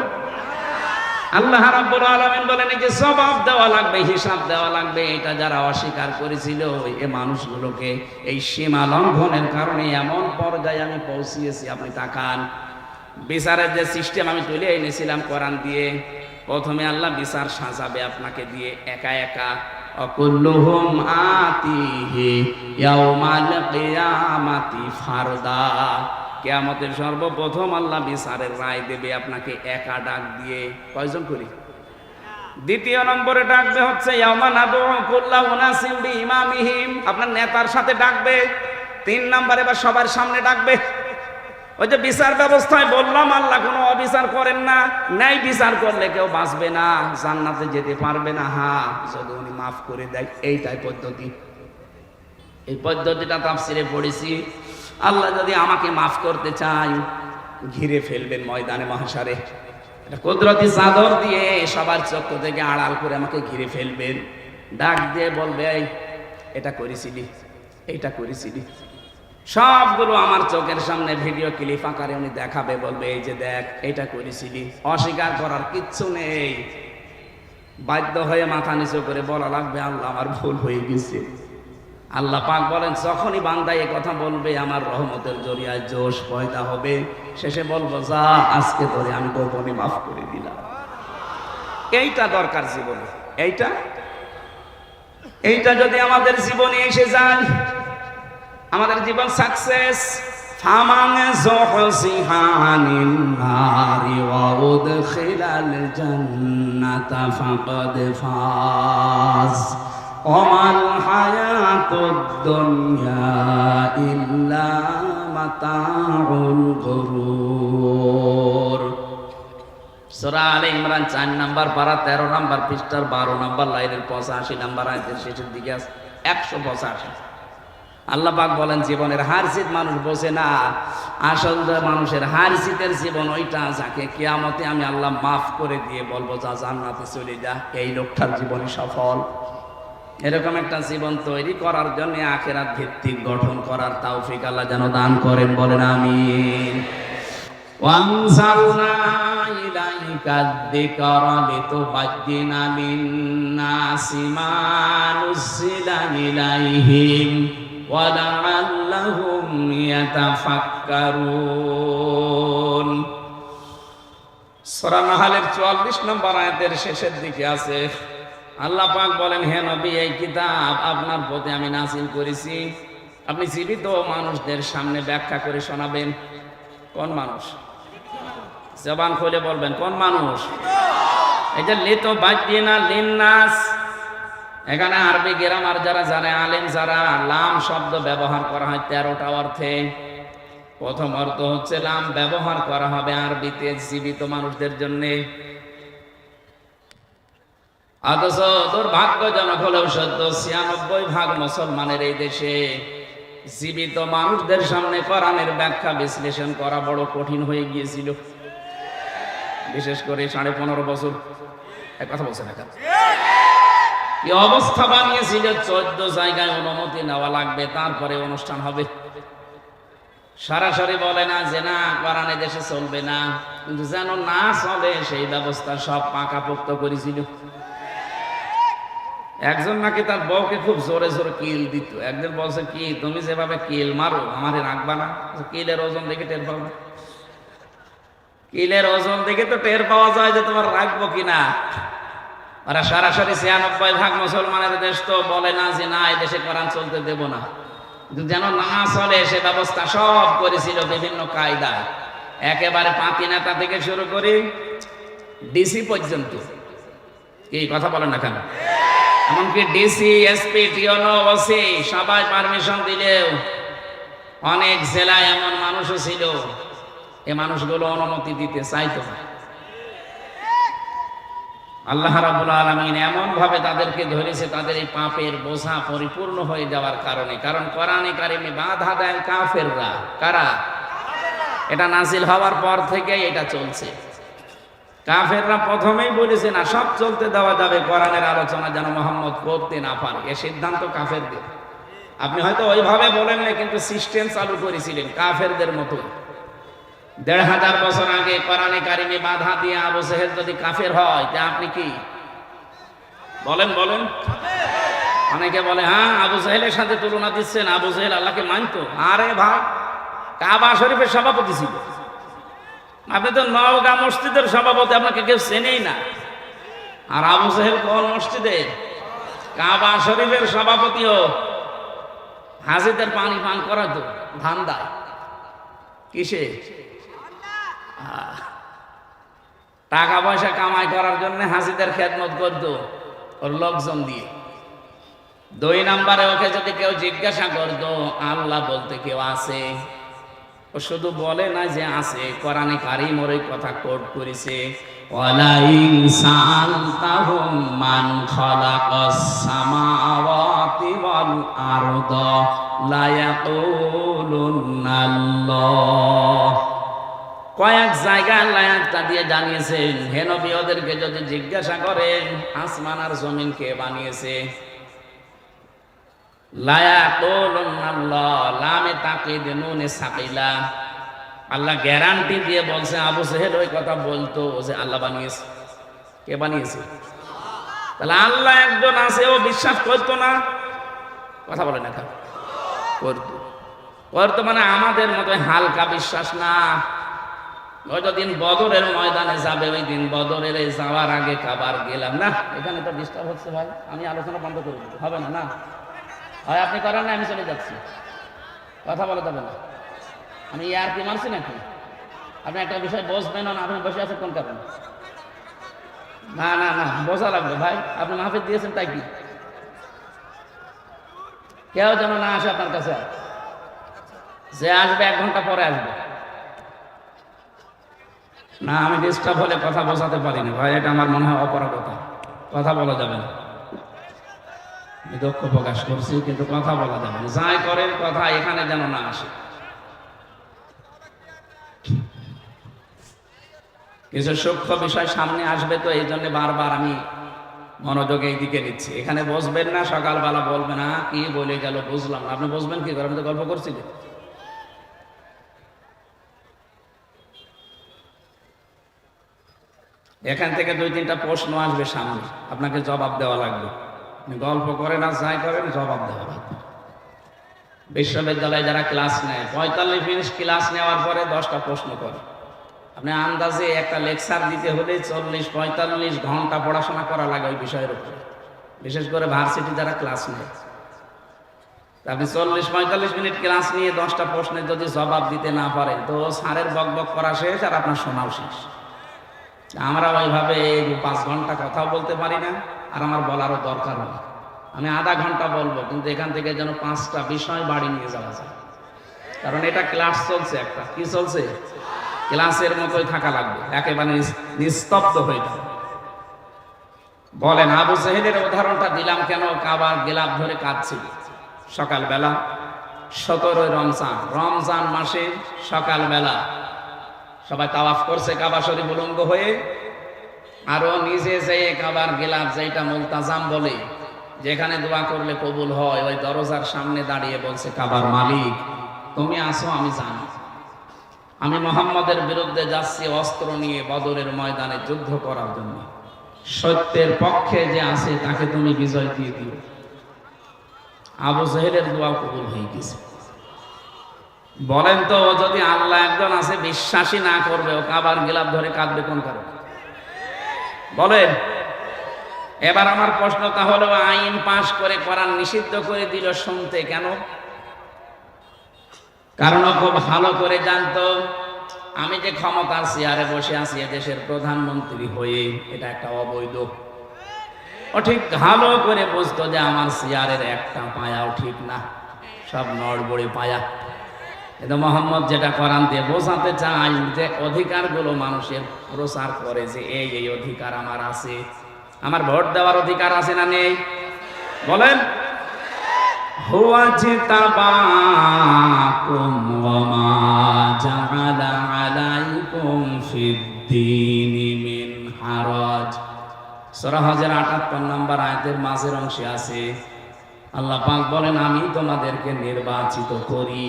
আল্লাহ রাব্বুল আলামিন বলেন এই যে জবাব দেওয়া লাগবে, হিসাব দেওয়া লাগবে, এটা যারা অস্বীকার করেছিল এই মানুষগুলোকে এই সীমা লঙ্ঘনের কারণে এমন পর্যায়ে আমি পৌঁছিয়েছি। আপনি তাকান, বিচারের যে সিস্টেম আমি তুলে এনেছিলাম কোরআন দিয়ে, প্রথমে আল্লাহ বিচার সাজাবে আপনাকে দিয়ে একা একা। অকুল্লুহুম আতিহি ইয়াউমাল কিয়ামাতি ফারদা। কিয়ামতের সর্বপ্রথম আল্লাহ বিচারের রায় দেবে আপনাকে একা ডাক দিয়ে। কয়জন করি? দ্বিতীয় নম্বরে ডাকবে হচ্ছে ইয়াউমা নাদউ কুল্লা উনাসিম বিইমামিহিম, আপনার নেতার সাথে ডাকবে। 3 নম্বরে এবার সবার সামনে ডাকবে। ওই যে বিচার ব্যবস্থায় বললাম আল্লাহ কোনো অবিচার করেন না, ন্যায় বিচার করলে কেউ বাঁচবে না, জান্নাতে যেতে পারবে না। হ্যাঁ, যদি উনি মাফ করে দেয়, এইটাই পদ্ধতি। এই পদ্ধতিটা তাফসিরে পড়েছি। আল্লাহ যদি আমাকে মাফ করতে চাই, ঘিরে ফেলবেন ময়দানে মাহশারে, এটা কুদরতি চাদর দিয়ে সবার চক্ষু থেকে আড়াল করে আমাকে ঘিরে ফেলবেন। ডাক দিয়ে বলবে এটা করেছিলি, এইটা করেছিলি, সবগুলো আমার চোখের সামনে ভিডিও ক্লিপ আকারে উনি দেখাবে, বলবে এই যে দেখ এটা করেছিলি। অস্বীকার করার কিচ্ছু নেই, বাধ্য হয়ে মাথা নিচু করে বলা লাগবে আল্লাহ আমার ভুল হয়ে গেছে। আল্লাহ পাক বলেন যখনই বান্দা এই কথা বলবে আমার রহমতের জরিয়ায় জোশ পয়দা হবে, শেষে বলবো যা আজকে তোরে আমি গোপনে মাফ করে দিলাম। এইটা দরকার জীবনে, এইটা যদি আমাদের জীবনে এসে যায়, আমাদের জীবন সাকসেস। ফামান যুহজিহা আনিন নারি ওয়া উদখিলাল জান্নাতা ফাকাদ ফাজ ওমাল হায়াতুদ দুনিয়া ইল্লা মাতাউল গুরুর। সূরা আলে ইমরান 4 নম্বর পারা 13 নম্বর পৃষ্ঠার 12 নম্বর লাইনের 85 নম্বর আয়াতের শেষের দিকে আছে 185। আল্লাহ পাক বলেন জীবনের হার জিত মানুষ বোঝে না, আসল মানুষের হার জিতের জীবন ওইটা যাকে কিয়ামতে আমি আল্লাহ মাফ করে দিয়ে বলবো যা জান্নাতে চলে যা, এই লোকটার জীবনই সফল। এরকম একটা জীবন তৈরি করার জন্য আখিরাত ভিত্তিক গঠন করার তৌফিক আল্লাহ যেন দান করেন, বলেন আমিন। ওয়ানজালনা ইলাইকা যিকরা লিতুবায়্যিনা লিন-নাসি মা নুযিলা ইলাইহিম ওয়া লাআল্লাহুম ইয়াতাফাক্কারুন। সূরা নাহলের 44 নম্বর আয়াতের শেষের দিকে আছে আল্লাহ পাক বলেন হে নবী এই কিতাব আপনার প্রতি আমি নাযিল করেছি, আপনি জীবিত মানুষদের সামনে ব্যাখ্যা করে শোনাবেন। কোন মানুষ? জবান খুলে বলবেন কোন মানুষ? এই যে লিতুবায়্যিনা লিন-নাস, এখানে আরবি গ্রামার যারা জানে, আলেম যারা, লাম শব্দ ব্যবহার করা হয় 13টা অর্থে। প্রথম অর্থ হচ্ছে লাম ব্যবহার করা হবে আরবিতে জীবিত মানুষদের জন্যে। অথচ দুর্ভাগ্যজনক হলেও সত্য 96% মুসলমানের এই দেশে জীবিত মানুষদের সামনে কোরআনের ব্যাখ্যা বিশ্লেষণ করা বড় কঠিন হয়ে গিয়েছিল। বিশেষ করে 15.5 বছর এক কথা বলছে না, এই অবস্থা বানিয়েছিল 14 জায়গায় অনুমতি নেওয়া লাগবে তারপরে অনুষ্ঠান হবে। সরাসরি বলে না যে না কোরআন দেশে চলবে না, কিন্তু যেন না চলে সেই ব্যবস্থা সব পাকাপোক্ত করেছিল। একজন নাকি তার বউকে খুব জোরে জোরে কিল দিত। একজন বলছে, কি তুমি যেভাবে কিল মারো আমারে রাখবা না? কিলের ওজন দেখে টের পাবো, কিলের ওজন দেখে তো টের পাওয়া যায় যে তোমার রাখবো কিনা। ওরা সরাসরি ৯৬% মুসলমানের দেশ তো বলে না যে না এই দেশে কোরআন চলতে দেব না, কিন্তু যেন না চলে সে ব্যবস্থা সব করেছিল বিভিন্ন কায়দায়। একেবারে পাতি নেতা থেকে শুরু করে ডিসি পর্যন্ত। কি কথা বলেন না কেন? এমনকি ডিসি, এসপি, টিওনো, ওসি সবাই পারমিশন দিলেও অনেক জেলায় এমন মানুষও ছিল এ মানুষগুলো অনুমতি দিতে চাইতো না। আল্লাহ রাব্বুল আলামিন এমন ভাবে তাদেরকে ধরেছে, তাদের এই পাপের বোঝা পরিপূর্ণ হয়ে যাওয়ার কারণে। কারণ কোরআনে কারিমে বাধা দেয় কাফেররা। কারা? এটা নাজিল হওয়ার পর থেকে এটা চলছে। কাফেররা প্রথমেই বলেছে না সব চলতে দেওয়া যাবে, কোরআনের আলোচনা যেন মুহাম্মদ করতে না পারে, এ সিদ্ধান্ত কাফেরদের। আপনি হয়তো ওইভাবে বলেন না, কিন্তু সিস্টেম চালু করেছিলেন কাফেরদের মতো। ১৫০০ বছর আগে কোরআনে কারিমে বাধা দিয়ে আবু জেহেল যদি কাফের হয় তা আপনি কি বলেন? বলেন। অনেকে বলে হ্যাঁ আবু জেহেলের সাথে তুলনা দিচ্ছেন, আবু জেহেল আল্লাহকে মানতো। আরে ভাই, কাবা শরীফের সভাপতি ছিল, আপনি তো নওগাঁ মসজিদের সভাপতি, আপনাকে কেউ চেনেই না। আর আবু জেহেল কোন মসজিদে? কাবা শরীফের সভাপতিও। হাজিদের পানি পান করা তো ধান্দায়। কিসে? টাকা পয়সা কামাই করার জন্য হাজিদের খেদমত করতো ওর লোকজন দিয়ে। ২ নম্বরে ওকে যদি কেউ জিজ্ঞাসা করতো আল্লাহ বলতে কেউ আছে, ও শুধু বলে না যে আছে, কোরআনে কারীম ওর কথা কোট করেছে, ওয়ালাইন সাআলতাহুম মান খালাকাস সামাওয়াতি ওয়াল আরদা লা ইয়াকুলুনাল্লাহ। কয়েক জায়গায় আল্লাহ আয়াতটা দিয়ে জানিয়েছেন, হে নবী ওদেরকে যদি জিজ্ঞাসা করেন আসমান আর জমিন কে বানিয়েছে, লা ইয়াকুলুনাল্লাহ, লামে তাকিদ নুনে সাকিলা। আল্লাহ গ্যারান্টি দিয়ে বলছে আবু জেহেল ওই কথা বলতো যে আল্লাহ বানিয়েছে। কে বানিয়েছে? তাহলে আল্লাহ একজন আছে, ও বিশ্বাস করতো না? কথা বলে না কেন? করতো মানে আমাদের মতো হালকা বিশ্বাস না। ওই দিন বদরের ময়দানে যাবে, ওই দিন বদরের যাওয়ার আগে কাবার গেলাম না। এখানে তো ডিস্টার্ব হচ্ছে ভাই, আমি আলোচনা বন্ধ করে দিতে হবে না। না হয় আপনি করেন না, আমি চলে যাচ্ছি, কথা বলা যাবে না। আমি ইয়ার কি মানছি নাকি? আপনি একটা বিষয় বসবেন না, আপনি বসে আছেন কোন কারণে? না না না, বোঝা লাগবে ভাই। আপনি মাহফিল দিয়েছেন তাই কি? কেউ যেন না আসে আপনার কাছে, যে আসবে 1 ঘন্টা পরে আসবে না। আমি ডিস্টার্ব হলে কথা বোঝাতে পারি না ভাই, এটা আমার মনে হয় অপরাধতা। কথা বলা যাবে না, আমি দুঃখ প্রকাশ করছি, কিন্তু কথা বলা যাবে না। যাই করেন কথা এখানে যেন না আসে। কিছু সূক্ষ্ম বিষয় সামনে আসবে, তো এই জন্য বারবার আমি মনোযোগ এই দিকে নিচ্ছি। এখানে বসবেন না, সকালবেলা বলবেন না কি বলে গেল বুঝলাম না। আপনি বসবেন কি করে? আমি তো গল্প করছিলেন। এখান থেকে 2-3টা প্রশ্ন আসবে সামনে, আপনাকে জবাব দেওয়া লাগবে। আপনি গল্প করেন আর যাই করেন জবাব দেওয়া লাগবে। বিশ্ববিদ্যালয়ে যারা ক্লাস নেয় 45 মিনিট ক্লাস নেওয়ার পরে 10টা প্রশ্ন করে। আপনি আন্দাজে একটা লেকচার দিতে হলে 40-45 ঘন্টা পড়াশোনা করা লাগে ওই বিষয়ের উপরে, বিশেষ করে ভার্সিটি যারা ক্লাস নেয়। আপনি 40-45 মিনিট ক্লাস নিয়ে 10টা প্রশ্নের যদি জবাব দিতে না পারেন, তো স্যারের বকবক করা শেষ আর আপনার শোনাও শেষ। আমরা ওইভাবে 5 ঘন্টা কথাও বলতে পারি না, আর আমার বলারও দরকার নেই। আমি আধা ঘন্টা বলবো, কিন্তু এখান থেকে যেন 5টা বিষয় বাড়ি নিয়ে যাওয়া যায়। কারণ এটা ক্লাস চলছে, একটা কি চলছে, ক্লাসের মতোই থাকা লাগবে, একেবারে নিস্তব্ধ হয়ে যাবে। বলেন আবু জেহেলের উদাহরণটা দিলাম কেন? কাবার গেলাপ ধরে কাঁদছিল সকালবেলা, 17 রমজান মাসে সকালবেলা সবাই তাওয়াফ করছে কাবা শরীফ উলঙ্গ হয়ে। আরো নিজে যেয়ে কাবার গেলাপ, যেটা মুলতাজাম বলে, যেখানে দোয়া করলে কবুল হয়, ওই দরজার সামনে দাঁড়িয়ে বলছে কাবার মালিক তুমি আসো, আমি জানি। আমি মুহাম্মদের বিরুদ্ধে যাচ্ছি অস্ত্র নিয়ে বদরের ময়দানে যুদ্ধ করার জন্য। সত্যের পক্ষে যে আছে তাকে তুমি বিজয় দিয়ে দিও। আবু জেহেলের দোয়া কবুল হয়ে গেছে। বলেন তো, ও যদি আল্লাহ একজন আছে বিশ্বাসই না করবে, ও কাবার গিলাফ ধরে কাঁদবে কোন কারণে? বলেন। এবার আমার প্রশ্ন তাহলে, আইন পাশ করে কোরআন নিষিদ্ধ করে দিল শুনতে কেন? কারণ ও খুব ভালো করে জানতো আমি যে ক্ষমতার চেয়ারে বসে আছি দেশের প্রধানমন্ত্রী হয়ে, এটা একটা অবৈধ। ও ঠিক ভালো করে বুঝতো যে আমার চেয়ারের একটা পায়াও ঠিক না, সব নড়বড়ে পায়া। কিন্তু মোহাম্মদ যেটা কোরআন দিয়ে বোঝাতে চাই যে অধিকারগুলো মানুষের প্রচার করে যে এই এই অধিকার আমার আছে। আমার ভোট দেওয়ার অধিকার আছে না নেই? বলেন। হুয়া জিতাবাকুম ওয়া মা জাআলা আলাইকুম ফিদ্দীনি মিন হারাজ। সূরা হজের ৭৮ নম্বর আয়াতের মাঝের অংশে আছে আল্লাহ পাক বলেন, আমি তোমাদেরকে নির্বাচিত করি।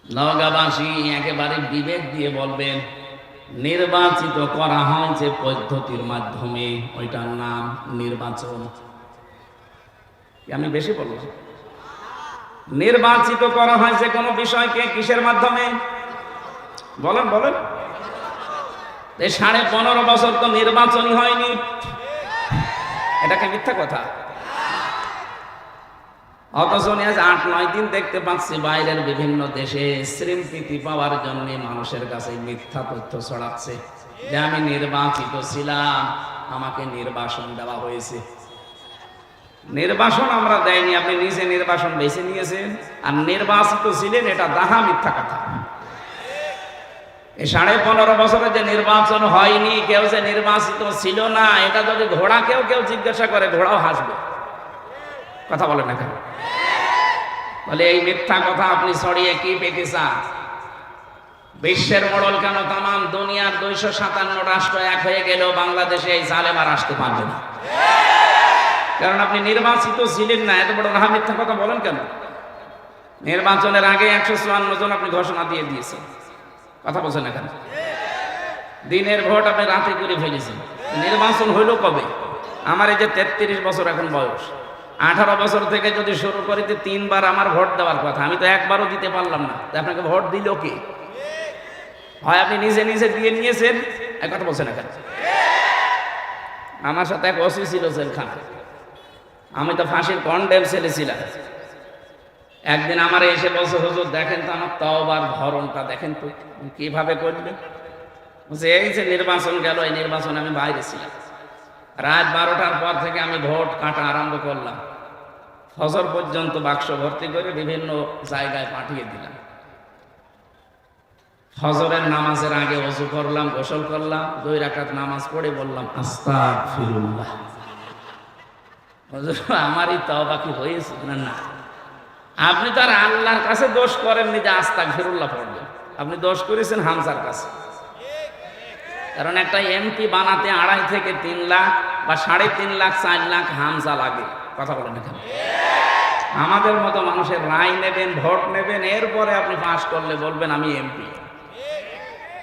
নওগাঁবাসী একেবারে বিবেক দিয়ে বলবেন, নির্বাচিত করা হয় যে পদ্ধতির মাধ্যমে, ওইটার নাম নির্বাচন। আমি বেশি বললাম? নির্বাচিত করা হয় যে কোনো বিষয়কে কিসের মাধ্যমে? বলেন বলেন। 15.5 বছর তো নির্বাচনই হয়নি, এটা কি মিথ্যা কথা? অথচ আজ 8-9 দিন দেখতে পাচ্ছি বাইরের বিভিন্ন দেশে স্বীকৃতি পাওয়ার জন্য মানুষের কাছে মিথ্যা তথ্য ছড়াচ্ছে যে আমি নির্বাচিত ছিলাম, আমাকে নির্বাসন দেওয়া হয়েছে। নির্বাসন আমরা দেয়নি, আপনি নিজে নির্বাসন বেছে নিয়েছেন। আর নির্বাচিত ছিলেন, এটা দাহা মিথ্যা কথা। এই 15.5 বছরে যে নির্বাচন হয়নি, কেউ যে নির্বাচিত ছিল না, এটা যদি ঘোড়াকেও কেউ জিজ্ঞাসা করে, ঘোড়াও হাসবে। কথা বলেন না কেন? বলে এই মিথ্যা কথা আপনি ছড়িয়ে কি পেতে চান? বিশ্বের মোড়ল কেন তাম দুনিয়ার 257 রাষ্ট্র এক হয়ে গেলেও বাংলাদেশে এই জালেম আর আসতে পারবে না, কারণ আপনি নির্বাচিত ছিলেন না। এত বড় রাহা মিথ্যা কথা বলেন কেন? নির্বাচনের আগে 154 জন আপনি ঘোষণা দিয়ে দিয়েছেন। কথা বলছেন না কেন? দিনের ভোট আপনি রাতে করে ফেলেছেন। নির্বাচন হইল কবে? আমার এই যে 33 বছর এখন বয়স, 18 বছর থেকে যদি শুরু করি, 3 বার আমার ভোট দেওয়ার কথা, আমি তো একবারও দিতে পারলাম না। আপনাকে ভোট দিল কে? হয় আপনি নিজে নিজে দিয়ে নিয়েছেন, এক কথা বলছেন না কেন? আমার সাথে এক ওসি ছিল জেলখানা, আমি তো ফাঁসির কন্ডেম ছেলে ছিলাম। একদিন আমার এসে বলছে, হুজুর দেখেন তো আমার তওবার ধরনটা দেখেন তো কিভাবে করবে। বলছে এই যে নির্বাচন গেল, এই নির্বাচনে আমি বাইরে ছিলাম, রাত 12টার পর থেকে আমি ভোট কাটা আরম্ভ করলাম, ফজর পর্যন্ত বাক্স ভর্তি করে বিভিন্ন জায়গায় পাঠিয়ে দিলাম। ফজরের নামাজের আগে ওযু করলাম, গোসল করলাম, 2 রাকাত নামাজ পড়ে বললাম আস্তাগফিরুল্লাহ। হুজুর আমারই তওবা কি হয়েছে না? না, আপনি তো আর আল্লাহর কাছে দোষ করেননি যে আস্তাগফিরুল্লাহ পড়বেন, আপনি দোষ করেছেন হামজার কাছে। কারণ একটা এমপি বানাতে 2.5 থেকে 3 লাখ বা 3.5 লাখ 4 লাখ হামজা লাগে। কথা বলেন এখানে। আমাদের মতো মানুষের রায় নেবেন, ভোট নেবেন, এরপরে আপনি পাস করলে বলবেন আমি এমপি।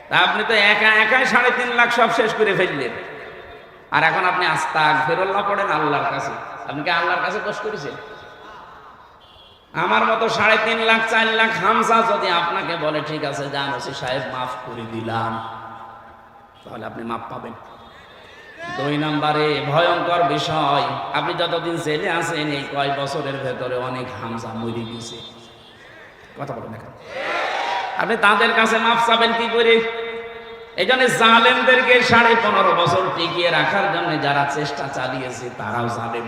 তা আপনি তো একা একাই 3.5 লাখ সব শেষ করে ফেললেন, আর এখন আপনি আস্তাগফিরুল্লাহ পড়েন আল্লাহর কাছে। আপনি কি আল্লাহর কাছে দোষ করেছেন? আমার মতো 3.5 লাখ 4 লাখ হামজা যদি আপনাকে বলে ঠিক আছে যান ওসি সাহেব মাফ করে দিলাম, তাহলে আপনি মাপ পাবেন। 2 নম্বরে ভয়ঙ্কর বিষয়, আপনি যতদিন জেলে আছেন এই কয়েক বছরের ভেতরে অনেক হামজা মরে গেছে। কথা বলেন না, আপনি তাদের কাছে মাপ চাবেন কি করে? এই জন্য জালেমদেরকে 15.5 বছর টিকিয়ে রাখার জন্য যারা চেষ্টা চালিয়েছে তারাও জালেম।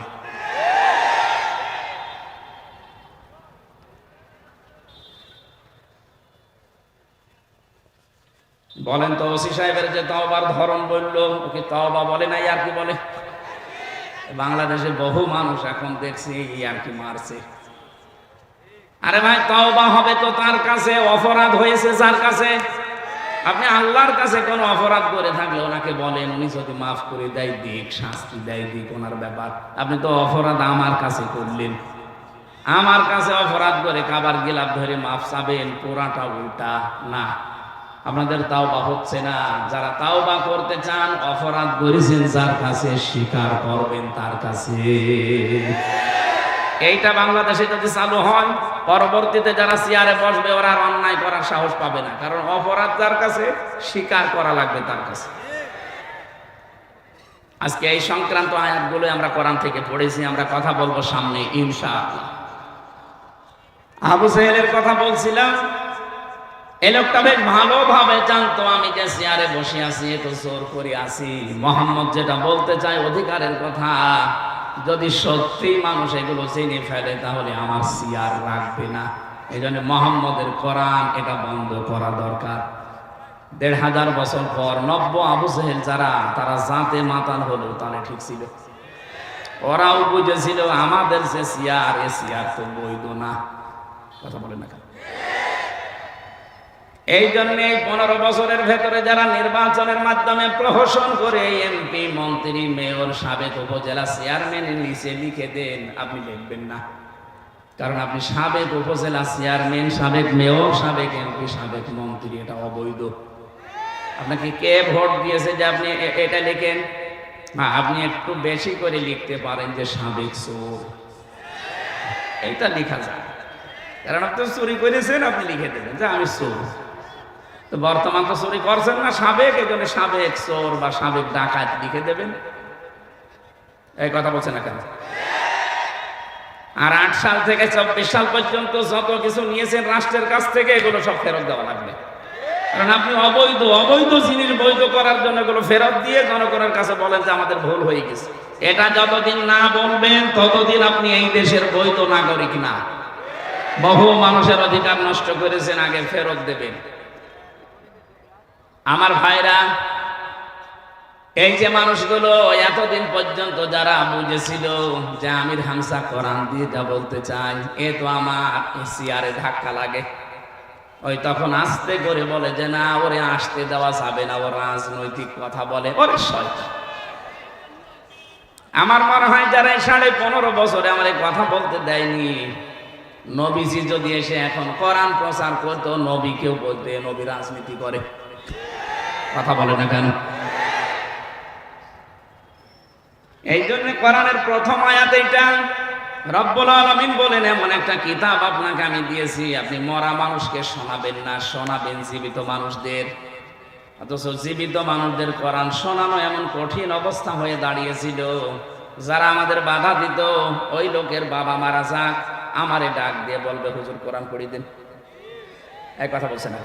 বলেন তো ওসি সাহেবের যে তওবার ধরন বলল, ওকে তওবা বলে নাই আর কি বলে? বাংলাদেশে বহু মানুষ এখন দেখছি আর কি মারছে। আরে ভাই তওবা হবে তো তার কাছে, অপরাধ হয়েছে যার কাছে। আপনি আল্লাহর কাছে কোনো অপরাধ করে থাকলে ওনাকে বলেন, উনি যদি মাফ করে দেয় দিক, শাস্তি দেয় দিক, ওনার ব্যাপার। আপনি তো অপরাধ আমার কাছে করলেন। আমার কাছে অপরাধ করে কাবার গিলাপ ধরে মাফ চাবেন, পুরাটা উল্টা না। আপনাদের তাওবা হচ্ছে না। যারা তাওবা করতে চান, অপরাধ করেছেন যার কাছে, স্বীকার করবেন তার কাছে। এইটা বাংলাদেশে যদি চালু হয়, পরবর্তীতে যারা চেয়ারে বসবে ওরা আর অন্যায় করার সাহস পাবে না, কারণ অপরাধ যার কাছে, স্বীকার করা লাগবে তার কাছে। আজকে এই সংক্রান্ত আয়াতগুলো আমরা কোরআন থেকে পড়েছি, আমরা কথা বলবো সামনে ইনশাআল্লাহ। আবু জেহেলের কথা বলছিলাম। এই লোকটা বেশ ভালোভাবে জানতো আমি যে চেয়ারে বসে আছি, তো জোর করে আছি। মোহাম্মদ যেটা বলতে চায় অধিকারের কথা, যদি সত্যি মানুষ এগুলো চিনে ফেলে তাহলে আমার চেয়ার রাখবে না। এই জন্য মোহাম্মদের কোরআন এটা বন্ধ করা দরকার। ১৫০০ বছর পর নব্য আবু জেহেল যারা, তারা জাতে মাতাল হলো, তাহলে ঠিক ছিল। ওরাও বুঝেছিল আমাদের যে চেয়ার, এ চেয়ার তো বৈধ না। কথা বলে না কেন? এই জন্য 15 বছরের ভেতরে যারা নির্বাচনের মাধ্যমে প্রহসন করে এমপি, মন্ত্রী, মেয়র, সাবেক উপজেলা চেয়ারম্যানের নিচে লিখে দেন, আপনি লিখবেন না। কারণ আপনি সাবেক উপজেলা চেয়ারম্যান, সাবেক মেয়র, সাবেক এমপি, সাবেক মন্ত্রী, এটা অবৈধ। আপনাকে কে ভোট দিয়েছে যে আপনি এটা লিখেন? আপনি একটু বেশি করে লিখতে পারেন যে সাবেক চোর, এইটা লেখা যায়। কারণ আপনি চুরি করেছেন, আপনি লিখে দেবেন যে আমি চোর। তো বর্তমান তো চুরি করছেন না, সাবেক, এই জন্য সাবেক চোর বা সাবেক ডাকাত লিখে দেবেন। এই কথা বলছে না কেন? আর 8 সাল থেকে 24 সাল পর্যন্ত যত কিছু নিয়েছেন রাষ্ট্রের কাছ থেকে, এগুলো সব ফেরত দেওয়া লাগবে। কারণ আপনি অবৈধ জিনিস বৈধ করার জন্য এগুলো ফেরত দিয়ে জনগণের কাছে বলেন যে আমাদের ভুল হয়ে গেছে। এটা যতদিন না বলবেন ততদিন আপনি এই দেশের বৈধ নাগরিক না। বহু মানুষের অধিকার নষ্ট করেছেন, আগে ফেরত দেবেন। আমার ভাইরা, এই যে মানুষগুলো এতদিন পর্যন্ত যারা বুঝেছিল যে আমির হামজা কোরআন দিয়ে যা বলতে চাই, এ তো আমার চেয়ারে ধাক্কা লাগে, ওই তখন আস্তে করে বলে যে না, ওরে আসতে দেওয়া যাবে না, ও রাজনৈতিক কথা বলে, ওরে শয়তান। আমার মনে হয় যারা 15.5 বছরে আমার এই কথা বলতে দেয়নি, নবীজি যদি এসে এখন কোরআন প্রচার করতো, নবীকেও বলতে নবী রাজনীতি করে। কথা বলে না কেন? এই জন্য কোরআনের প্রথম আয়াত এটা। রব্বুল আলামিন বলেন, এমন একটা কিতাব আপনাকে আমি দিয়েছি, আপনি মরা মানুষকে শোনাবেন না, শোনাবেন জীবিত মানুষদের। অথচ জীবিত মানুষদের কোরআন শোনানো এমন কঠিন অবস্থা হয়ে দাঁড়িয়েছিল, যারা আমাদের বাধা দিত, ওই লোকের বাবা মারা যাক, আমারে ডাক দিয়ে বলবে হুজুর কোরআন পড়িয়ে দেন। এক কথা বলছে না?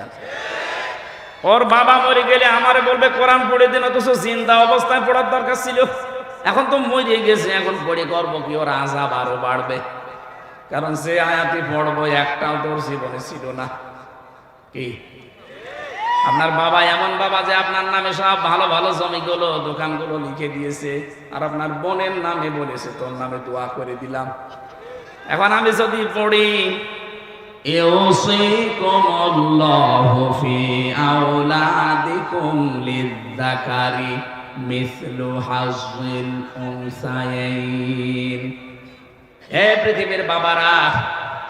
ওর বাবা মরে গেলে আমারে বলবে কোরআন পড়ে দেন, অথচ জিন্দা অবস্থায় পড়ার দরকার ছিল। এখন তো মরে গেছে, এখন পড়ে করবো কি? ওর আযাব আরো বাড়বে। কারণ যে আয়াতি পড়বো একটাও তোর জীবনে ছিল না। কি আপনার বাবা এমন বাবা যে আপনার নামে সব ভালো ভালো জমিগুলো, দোকানগুলো লিখে দিয়েছে, আর আপনার বোনের নামে বলেছে তোর নামে দোয়া করে দিলাম। এখন আমি যদি পড়ি ইউসিকুমুল্লাহু ফি আওলাদিকুম লিয-যাকারি মিসলু হাযযিল উনসায়াইন। হে পৃথিবীর বাবারা,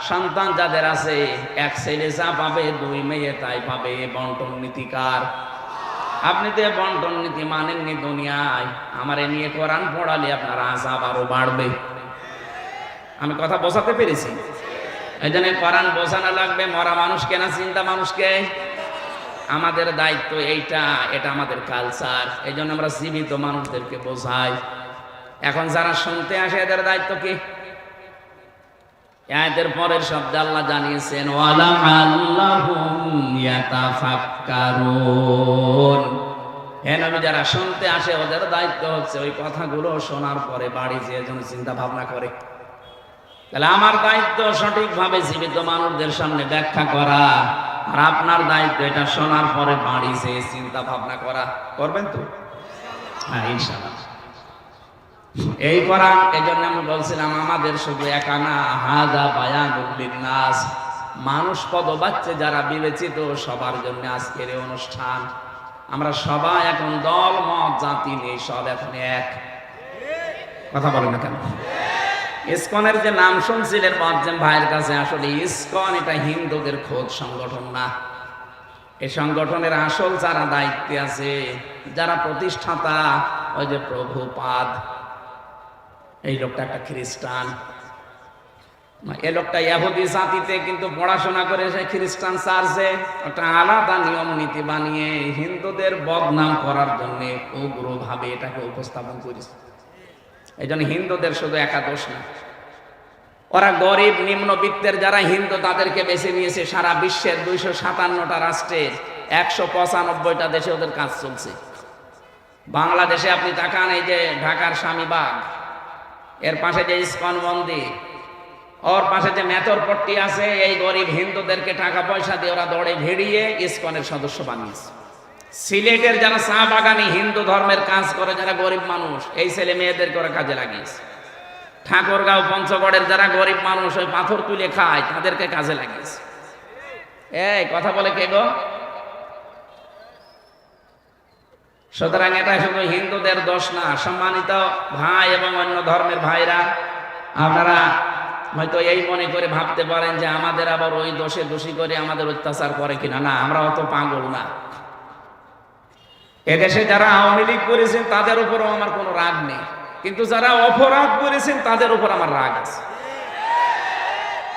সন্তান যাদের আছে, এক ছেলে যা পাবে 2 মেয়ে তাই পাবে। বন্টন নীতিকার। আপনি তো বন্টন নীতি মানেননি দুনিয়ায়, আমারে নিয়ে কোরআন পড়ালে আপনার আযাব আরো বাড়বে। আমি কথা বোঝাতে পেরেছি? এই জন্য কোরআন বোঝানো লাগবে। মরা মানুষকে না, চিন্তা মানুষকে। আমাদের দায়িত্ব এইটা, এটা আমাদের কালচার। এই জন্য আমরা জীবিত মানুষদেরকে বোঝাই। এখন যারা শুনতে আসে, এদের দায়িত্ব কি? এদের পরের শব্দ আল্লাহ জানিয়েছেন, ওয়ালাআল্লাহুম ইয়াতাফাক্কারুন। হে নবী, যারা শুনতে আসে ওদের দায়িত্ব হচ্ছে ওই কথাগুলো শোনার পরে বাড়ি যেয়ে যেন চিন্তা ভাবনা করে। তাহলে আমার দায়িত্ব সঠিকভাবে জীবিত মানুষদের সামনে ব্যাখ্যা করা, আর আপনার দায়িত্ব এটা শোনার পরে বাড়ি যেয়ে চিন্তা ভাবনা করা। করবেন তো? হ্যাঁ, ইনশাআল্লাহ। এই কোরআন, এই জন্য আমি বলছিলাম আমাদের শুধু একা না, হাযা বায়ানুল লিন্নাস, মানুষ পদবাচ্চে যারা বিবেচিত সবার জন্য আজকের এই অনুষ্ঠান। আমরা সবাই এখন দল মত জাতি নেই, সব এখন এক। কথা বলেন না কেন? ইসকনের যে নাম শুনছিলেন মোয়াজ্জেম ভাইয়ের কাছে, আসলে ইসকন এটা হিন্দুদের খোদ সংগঠন না। এই সংগঠনের আসল যারা দায়িত্বে আছে, যারা প্রতিষ্ঠাতা, ওই যে প্রভুপাদ, এই লোকটা একটা খ্রিস্টান। এই লোকটা ইহুদি জাতিতে কিন্তু পড়াশোনা করে সে খ্রিস্টান চার্চে একটা আলাদা নিয়ম নীতি বানিয়ে হিন্দুদের বদনাম করার জন্য উগ্রভাবে এটাকে উপস্থাপন করেছে। এই জন্য হিন্দুদের শুধু একা দোষ না, ওরা গরিব নিম্নবিত্তের যারা হিন্দু তাদেরকে বেছে নিয়েছে। সারা বিশ্বের 257টা রাষ্ট্রের 195টা দেশে ওদের কাজ চলছে। বাংলাদেশে আপনি তাকান, এই যে ঢাকার স্বামীবাগ, এর পাশে যে ইসকন মন্দির, ওর পাশে যে মেথরপট্টি আছে, এই গরিব হিন্দুদেরকে টাকা পয়সা দিয়ে ওরা দৌড়ে ভিড়িয়ে ইসকনের সদস্য বানিয়েছে। সিলেটের যারা চা বাগানি হিন্দু ধর্মের কাজ করে, যারা গরিব মানুষ, এই ছেলে মেয়েদেরকে ওরা কাজে লাগিয়েছে। ঠাকুরগাঁও পঞ্চগড়ের যারা গরিব মানুষ ওই পাথর তুলে খায়, তাদেরকে কাজে লাগিয়েছে। এই কথা বলে কে গো? সুতরাং এটা শুধু হিন্দুদের দোষ না। সম্মানিত ভাই এবং অন্য ধর্মের ভাইরা, আপনারা হয়তো এই মনে করে ভাবতে পারেন যে আমাদের আবার ওই দোষে দোষী করে আমাদের অত্যাচার করে কিনা। না, আমরা অত পাগল না। এদেশে যারা আওয়ামী লীগ করেছেন তাদের উপরও আমার কোনো রাগ নেই, কিন্তু যারা অপরাধ করেছেন তাদের উপর আমার রাগ আছে।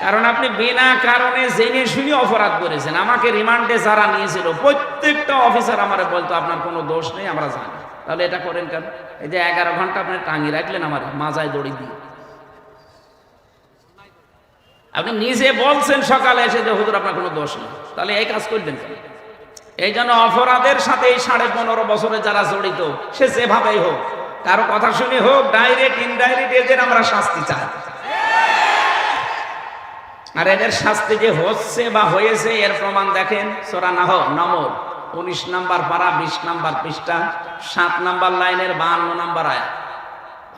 কারণ আপনি বিনা কারণে জেনে শুনে অপরাধ করেছেন। আমাকে রিমান্ডে যারা নিয়েছিল প্রত্যেকটা অফিসার আমারে বলতো আপনার কোনো দোষ নেই, আমরা জানি। তাহলে এটা করেন কেন? এই যে 11 ঘন্টা আপনি টাঙিয়ে রাখলেন আমার মাজায় দড়ি দিয়ে। আপনি নিজে বলছেন সকালে এসে যে হুজুর আপনার কোনো দোষ নেই, তাহলে এই কাজ করলেন কেন? এই জন্য অপরাধের সাথে এই 15.5 বছরে যারা জড়িত, সে যেভাবেই হোক, কারো কথা শুনে হোক, ডাইরেক্ট ইনডাইরেক্ট, এদের আমরা শাস্তি চাই। আর এদের শাস্তি যে হচ্ছে বা হয়েছে এর প্রমাণ দেখেন সূরা নম্বর 19 নম্বর পারা 20 নম্বর পৃষ্ঠা 7 নম্বর লাইনের 52 নম্বর আয়াত।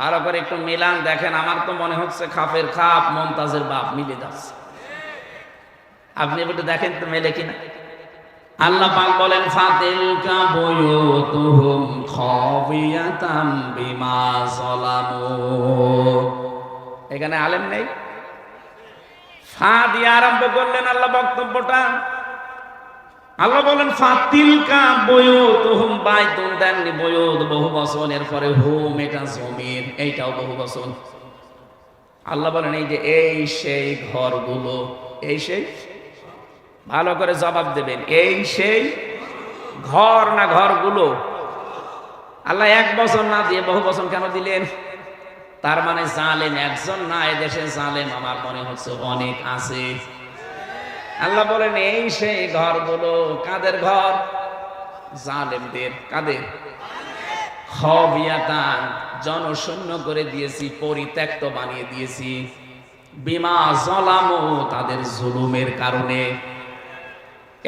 ভালো করে একটু মিলান দেখেন। আমার তো মনে হচ্ছে খাপের খাপ মমতাজের বাপ মিলে যাচ্ছে। আপনি একটু দেখেন তো মেলে কিনা। আল্লাহ পাক বলেন ফাতিলকা বুয়ুতুহুম খাবিয়াতাম বিমা যালামু। এখানে আলেম নেই, ফা দিয়ে আরম্ভ করলেন আল্লাহ বক্তব্যটা। আল্লাহ বলেন ফাতিলকা বুয়ুতুহুম, বাইতুন দেননি, বুয়ুত বহু বচন, এরপরে হুম এটা জমির, এইটাও বহু বচন। আল্লাহ বলেন এই যে এই সেই ঘরগুলো, এই সেই, ভালো করে জবাব দেবেন, এই সেই ঘর না ঘরগুলো? আল্লাহ এক বছর না দিয়ে বহু বছর কেন দিলেন? তার মানে জালেম একজন না, এদেশে জালেম আমার মনে হচ্ছে অনেক আছে। আল্লাহ বলেন এই সেই ঘরগুলো। কাদের ঘর? জালেমদের। কাদের? খাবিয়াতান, জনশূন্য করে দিয়েছি, পরিত্যক্ত বানিয়ে দিয়েছি। বিমা যালামু, তাদের জুলুমের কারণে।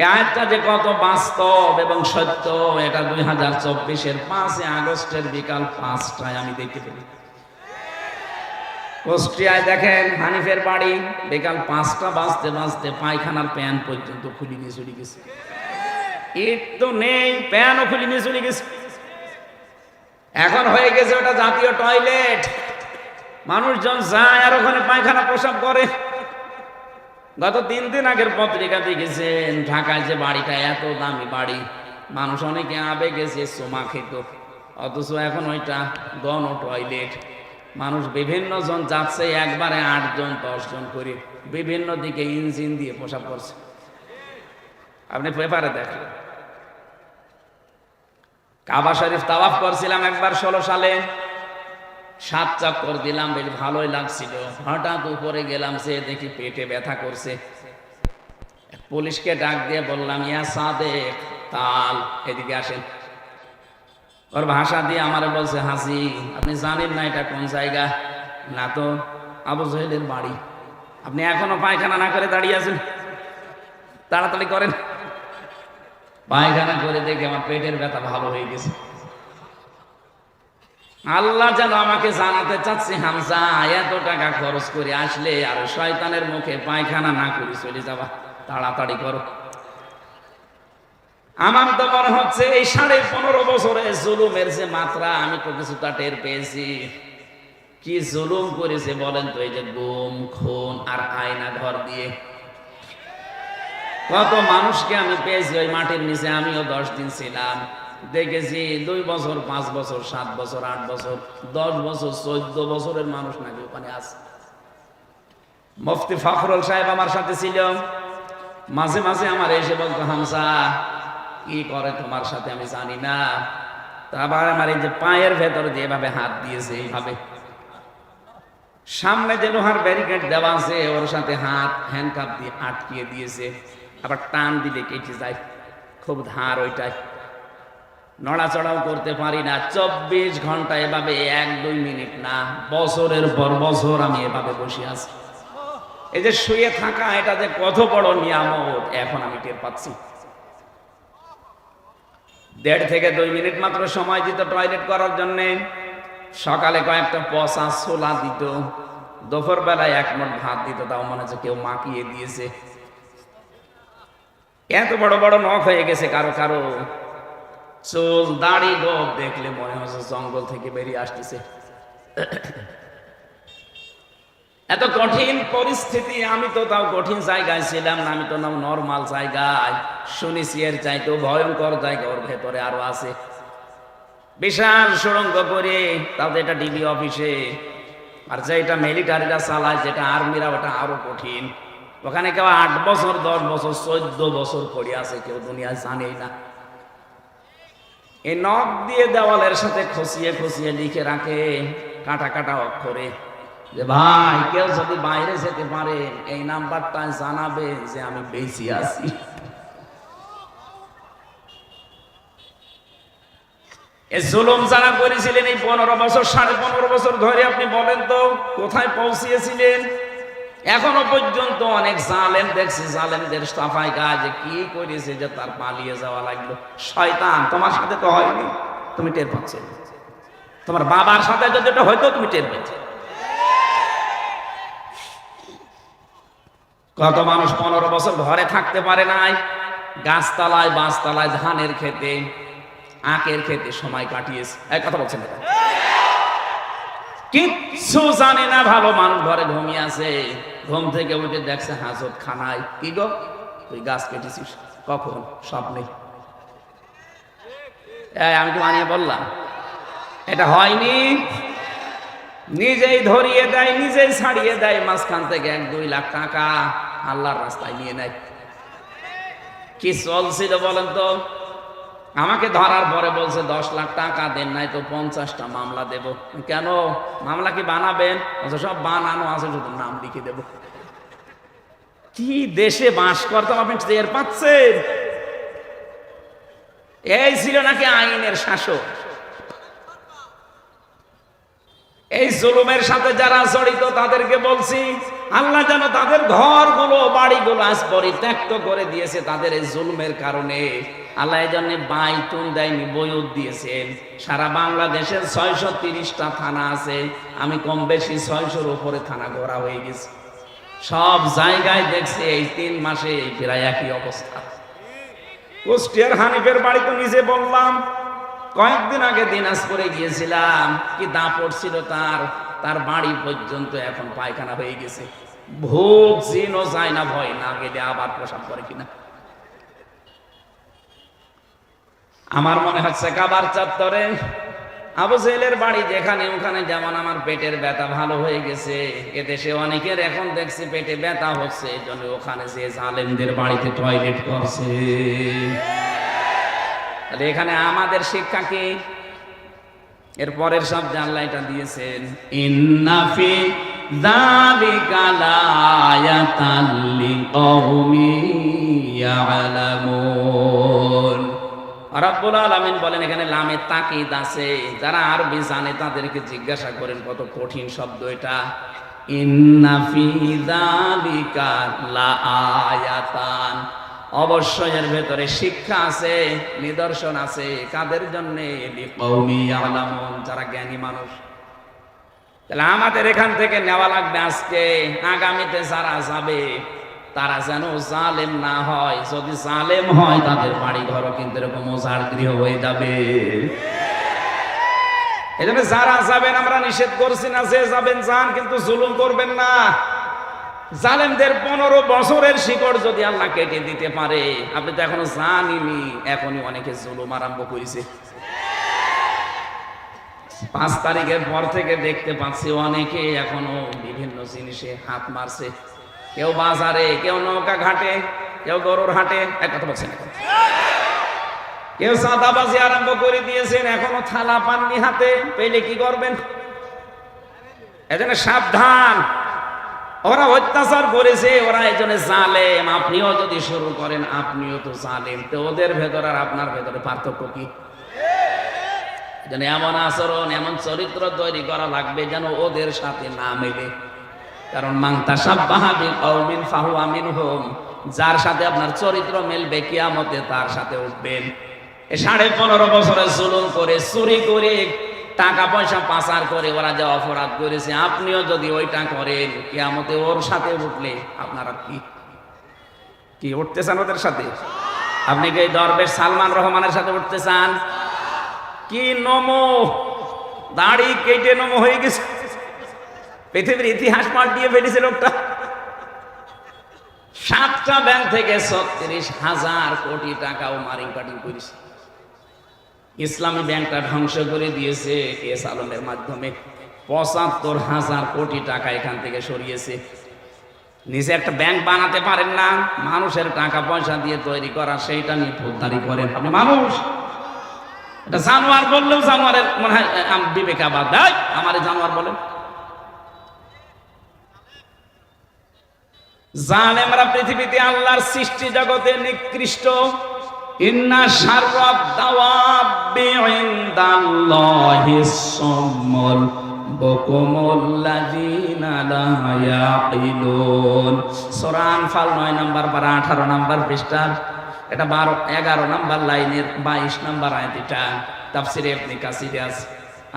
এই আয়াতটা যে কত বাস্তব এবং সত্য, এটা 2024-এর 5 আগস্টের বিকাল 5টায় আমি দেখতে পেলাম। কুষ্টিয়ায় দেখেন হানিফের বাড়ি, বিকাল 5টা বাজতে বাজতে পায়খানার প্যান পর্যন্ত খুলে নিয়ে চলে গেছে। ইট তো নেই, প্যানও খুলে নিয়ে চলে গেছে। এখন হয়ে গেছে ওটা জাতীয় টয়লেট। মানুষজন যায় আর ওখানে পায়খানা প্রসাব করে। গত 3 দিন আগের পত্রিকা দেখেছেন ঢাকায় যে বাড়িটা, এত দামি বাড়ি, মানুষ অনেকে আবেগে যে চুমা খেত, অথচ এখন ওইটা গণ টয়লেট। মানুষ বিভিন্ন জন যাচ্ছে, একবারে 8 জন 10 জন করে বিভিন্ন দিকে ইঞ্জিন দিয়ে প্রসাব করছে। আপনি পেপারে দেখলেন। কাবা শরীফ তাওয়াফ করছিলাম একবার 16 সালে, 7 চক্কর দিলাম, বেশ ভালোই লাগছিল। হঠাৎ উপরে গেলাম, সে দেখি পেটে ব্যথা করছে। পুলিশকে ডাক দিয়ে বললাম ইয়া সাদেক তাল, এদিকে আসেন। ওর ভাষা দিয়ে আমারে বলছে হাসি আপনি জানেন না এটা কোন জায়গা? না তো। আবু জহেলের বাড়ি। আপনি এখনো পায়খানা না করে দাঁড়িয়ে আছেন, তাড়াতাড়ি করেন। পায়খানা করে দেখে আমার পেটের ব্যথা ভালো হয়ে গেছে। আল্লাহ যেন আমাকে জানাতে চাচ্ছে, হামজা এত টাকা খরচ করে আসলে আর শয়তানের মুখে পায়খানা না করে চলে যাবা, তাড়াতাড়ি করো। আমার তো মনে হচ্ছে এই 15.5 বছরে জুলুমের যে মাত্রা, আমি তো কিছুটা টের পেয়েছি। কি জুলুম করেছে বলেন তো, এই যে গুম খুন আর আয়না ঘর দিয়ে। কত মানুষকে আমি পেয়েছি ওই মাটির নিচে, আমিও 10 দিন ছিলাম, দেখেছি 2 বছর 5 বছর 7 বছর 8 বছর 10 বছর 14 বছরের মানুষ নাকি ওখানে আছে। মুফতি ফখরুল সাহেব আমার সাথে ছিল, মাঝে মাঝে আমার এসে বলতো, হামসা কি করে তোমার সাথে আমি জানি না। তারপর আমার এই যে পায়ের ভেতর দিয়ে এভাবে হাত দিয়েছে, এইভাবে সামনে যে লোহার ব্যারিকেড দেওয়া আছে ওর সাথে হাত হ্যান্ডকাপ দিয়ে আটকিয়ে দিয়েছে, আবার টান দিলে কেটে যায়, খুব ধার ওইটাই, নড়াচড়াও করতে পারি না। 24 ঘন্টা এভাবে 1-2 মিনিট না, বছরের পর বছর আমি এভাবে বসে আছি। এই যে শুয়ে থাকা, এটা যে কত বড় নিয়ামত এখন আমি টের পাচ্ছি। 1.5 থেকে 2 মিনিট মাত্র সময় দিত টয়লেট করার জন্য। সকালে কয়েকটা পচা ছোলা দিত, দুপুর বেলায় 1 মুঠ ভাত দিত, তাও মনে হচ্ছে কেউ মাখিয়ে দিয়েছে। এত বড় বড় নখ হয়ে গেছে কারো কারো, চুল দাড়ি গোপ দেখলে মনে হচ্ছে জঙ্গল থেকে বেরিয়ে আসতেছে। এত কঠিন পরিস্থিতি, আমি তো তাও কঠিন জায়গায় ছিলাম না, আমি তো নাম নরমাল জায়গায়। শুনেছি এর চাইতেও ভয়ঙ্কর জায়গা ওর ভেতরে আরো আছে, বিশাল সুড়ঙ্গ করে, তাও এটা ডিবি অফিসে। আর যেটা মিলিটারিরা চালায়, যেটা আর্মিরা, ওটা আরো কঠিন। ওখানে কেউ 8 বছর 10 বছর 14 বছর পড়ে আছে, কেউ দুনিয়ায় জানেই না। এই নখ দিয়ে দেওয়ালের সাথে খসিয়ে খসিয়ে লিখে রাখে কাটা কাটা অক্ষরে যে ভাই কেউ যদি বাইরে যেতে পারে এই নাম্বারটা জানাবে যে আমি বেঁচে আছি। এই জুলুম যারা করেছিলেন এই 15 বছর 15.5 বছর ধরে, আপনি বলেন তো কোথায় পৌঁছিয়েছিলেন? এখনো পর্যন্ত অনেক জালেম দেখছি, জালেমদের সাফাই কাজ কি করেছে যে তার পালিয়ে যাওয়া লাগলো। শয়তান, তোমার সাথে তো হয়নি, তুমি টের পাচ্ছ। তোমার বাবার সাথে যদি এটা হয়তো তুমি টের পেয়েছ। কত মানুষ 15 বছর ঘরে থাকতে পারে নাই, গাছতলায় বাঁশতলায় ধানের খেতে আখের খেতে সময় কাটিয়েছে। এক কথা বলছেন না, কিচ্ছু জানে না, ভালো মানুষ ঘরে ঘুমিয়ে আছে, ঘুম থেকে উঠে দেখছে হাজত খানায়। কি গো তুই গাছ কেটেছিস কখন? স্বপ্নে। আমি কি মানিয়ে বললাম? এটা হয়নি। নিজেই ধরিয়ে দেয়, নিজেই ছাড়িয়ে দেয়, মাঝখান থেকে 1-2 লাখ টাকা আল্লাহর রাস্তায় নিয়ে নেয়। কি চলছিল বলেন তো? আমাকে ধরার পরে বলছে 10 লাখ টাকা দেন, নাই তো 50টা মামলা দেব। কেন? মামলা কি বানাবেন? সব বানানো আছে, শুধু নাম লিখে দেব। কি দেশে বাস করতাম আপনি টের পাচ্ছেন? এই ছিল নাকি আইনের শাসক? এই জুলুমের সাথে যারা জড়িত তাদেরকে বলছি, আল্লাহ যেন তাদের ঘরগুলো বাড়িগুলো আজ পরিত্যক্ত করে দিয়েছে তাদের এই জুলুমের কারণে। আল্লাহ এই জন্য বাইতুন দেয়নি, বয়ুত দিয়েছেন। সারা বাংলাদেশের 630টা থানা আছে, আমি কম বেশি 600-র উপরে থানা ঘোরা হয়ে গেছি। সব জায়গায় দেখছি এই 3 মাসে প্রায় একই অবস্থা। কুষ্টিয়ার হানিফের বাড়ি তো নিজে বললাম, কয়েকদিন আগে দিনাজপুরে গিয়েছিলাম, কি দাপট ছিল তার বাড়ি পর্যন্ত এখন পায়খানা হয়ে গেছে। ভোগ জিনও যায় না, ভয় না গেলে আবার প্রসাব করে কিনা। আমার মনে হচ্ছে কাবার চত্বরে আবু জেহেলের বাড়ি যেখানে, ওখানে যেমন আমার পেটের ব্যথা ভালো হয়ে গেছে, এদেশে অনেকের এখন দেখছি পেটে ব্যথা হচ্ছে, এই জন্য ওখানে যে জালেমদের বাড়িতে টয়লেট করছে। তাহলে এখানে আমাদের শিক্ষা কি? এর পরের সব জানলা এটা দিয়েছেন, ইন্না ফি যালিকা লায়াতাল লিকাউমিন ইয়ালামুন। রব্বুল আলামিন বলেন এখানে লামে তাকিদ আছে, যারা আরবি জানে তাদেরকে জিজ্ঞাসা করেন কত কঠিন শব্দ এটা। ইন্না ফি যালিকা লাআয়াতান, অবশ্যই এর ভেতরে শিক্ষা আছে, নিদর্শন আছে। কাদের জন্য? লিকাউমি ইয়ালামুন, যারা জ্ঞানী মানুষ। তাহলে আমাদের এখান থেকে নেওয়া লাগবে আজকে, আগামীতে যারা যাবে তারা যেন জালেম না হয়। যদি জালেম হয় তাদের বাড়ি ঘরও কিন্তু এরকম ওঝার গৃহ হয়ে যাবে। এই জন্য যারা যাবেন আমরা নিষেধ করছি না, যে যাবেন যান, কিন্তু জুলুম করবেন না। জালেমদের 15 বছরের শিকড় যদি আল্লাহ কেটে দিতে পারে, আপনি তো এখনো জানেননি, এখনই অনেকে জুলুম আরম্ভ করেছে। 5 তারিখের পর থেকে দেখতে পাচ্ছি অনেকে এখনো বিভিন্ন জিনিসে হাত মারছে। কেউ বাজারে, কেউ নৌকা ঘাটে, কেউ গরুর হাটে, এক কথা বলছেন, কেউ চাঁদাবাজি আরম্ভ করে দিয়েছেন, এখনো থালা পাননি হাতে, পেলে কি করবেন? এজন্য সাবধান, ওরা অত্যাচার করেছে, ওরা এজন্য জালেম। আপনিও যদি শুরু করেন, আপনিও তো জালেম। তো ওদের ভেতর আর আপনার ভেতরে পার্থক্য কি? যেন এমন আচরণ, এমন চরিত্র তৈরি করা লাগবে যেন ওদের সাথে না মেলে। কারণ মান তাশাব্বাহা বিকওমিন ফাহুয়া মিনহুম, যার সাথে আপনার চরিত্র মিলবে কিয়ামতে তার সাথে উঠবেন। 15.5 বছরে জুলুম করে, চুরি করে, টাকা পয়সা পাচার করে ওরা যে অপরাধ করেছে, আপনিও যদি ওইটা করেন, কিয়ামতে ওর সাথে উঠলে আপনারা কি উঠতে চান ওদের সাথে? আপনি কি দরবেশ সালমান রহমানের সাথে উঠতে চান? কি নমো, দাড়ি কেটে নমো হয়ে গেছে, পৃথিবীর ইতিহাস পাল্টিয়ে ফেলেছে লোকটা। 7টা ব্যাংক থেকে 36,000 কোটি টাকাও মারিং কাটিং করেছে। ইসলামী ব্যাংকটা ধ্বংস করে দিয়েছে কেস আলমের মাধ্যমে। 75,000 কোটি টাকা এখান থেকে সরিয়েছে। নিজে একটা ব্যাংক বানাতে পারেন না, মানুষের টাকা পয়সা দিয়ে তৈরি করা, সেইটা নিয়ে ফৌজদারি করেন। আপনি মানুষ, এটা জানোয়ার বললেও জানোয়ারের মনে হয় বিবেক আবার দেয়, আমার জানোয়ার বলেন। জালেমরা পৃথিবীতে আল্লাহর সৃষ্টি জগতে নিকৃষ্ট। ইন্না শাররাদ দাওয়াবি ইনদাল্লাহিস সুম্মুল বুকুমুল লাযিনা লা ইয়াকিলুন। সূরা আনফাল 9 নম্বর পারা 18 নম্বর পৃষ্ঠা, এটা 11 নম্বর লাইনের 22 নম্বর আয়াত। এটা তাফসীরে ইবনে কাসিরে আছে।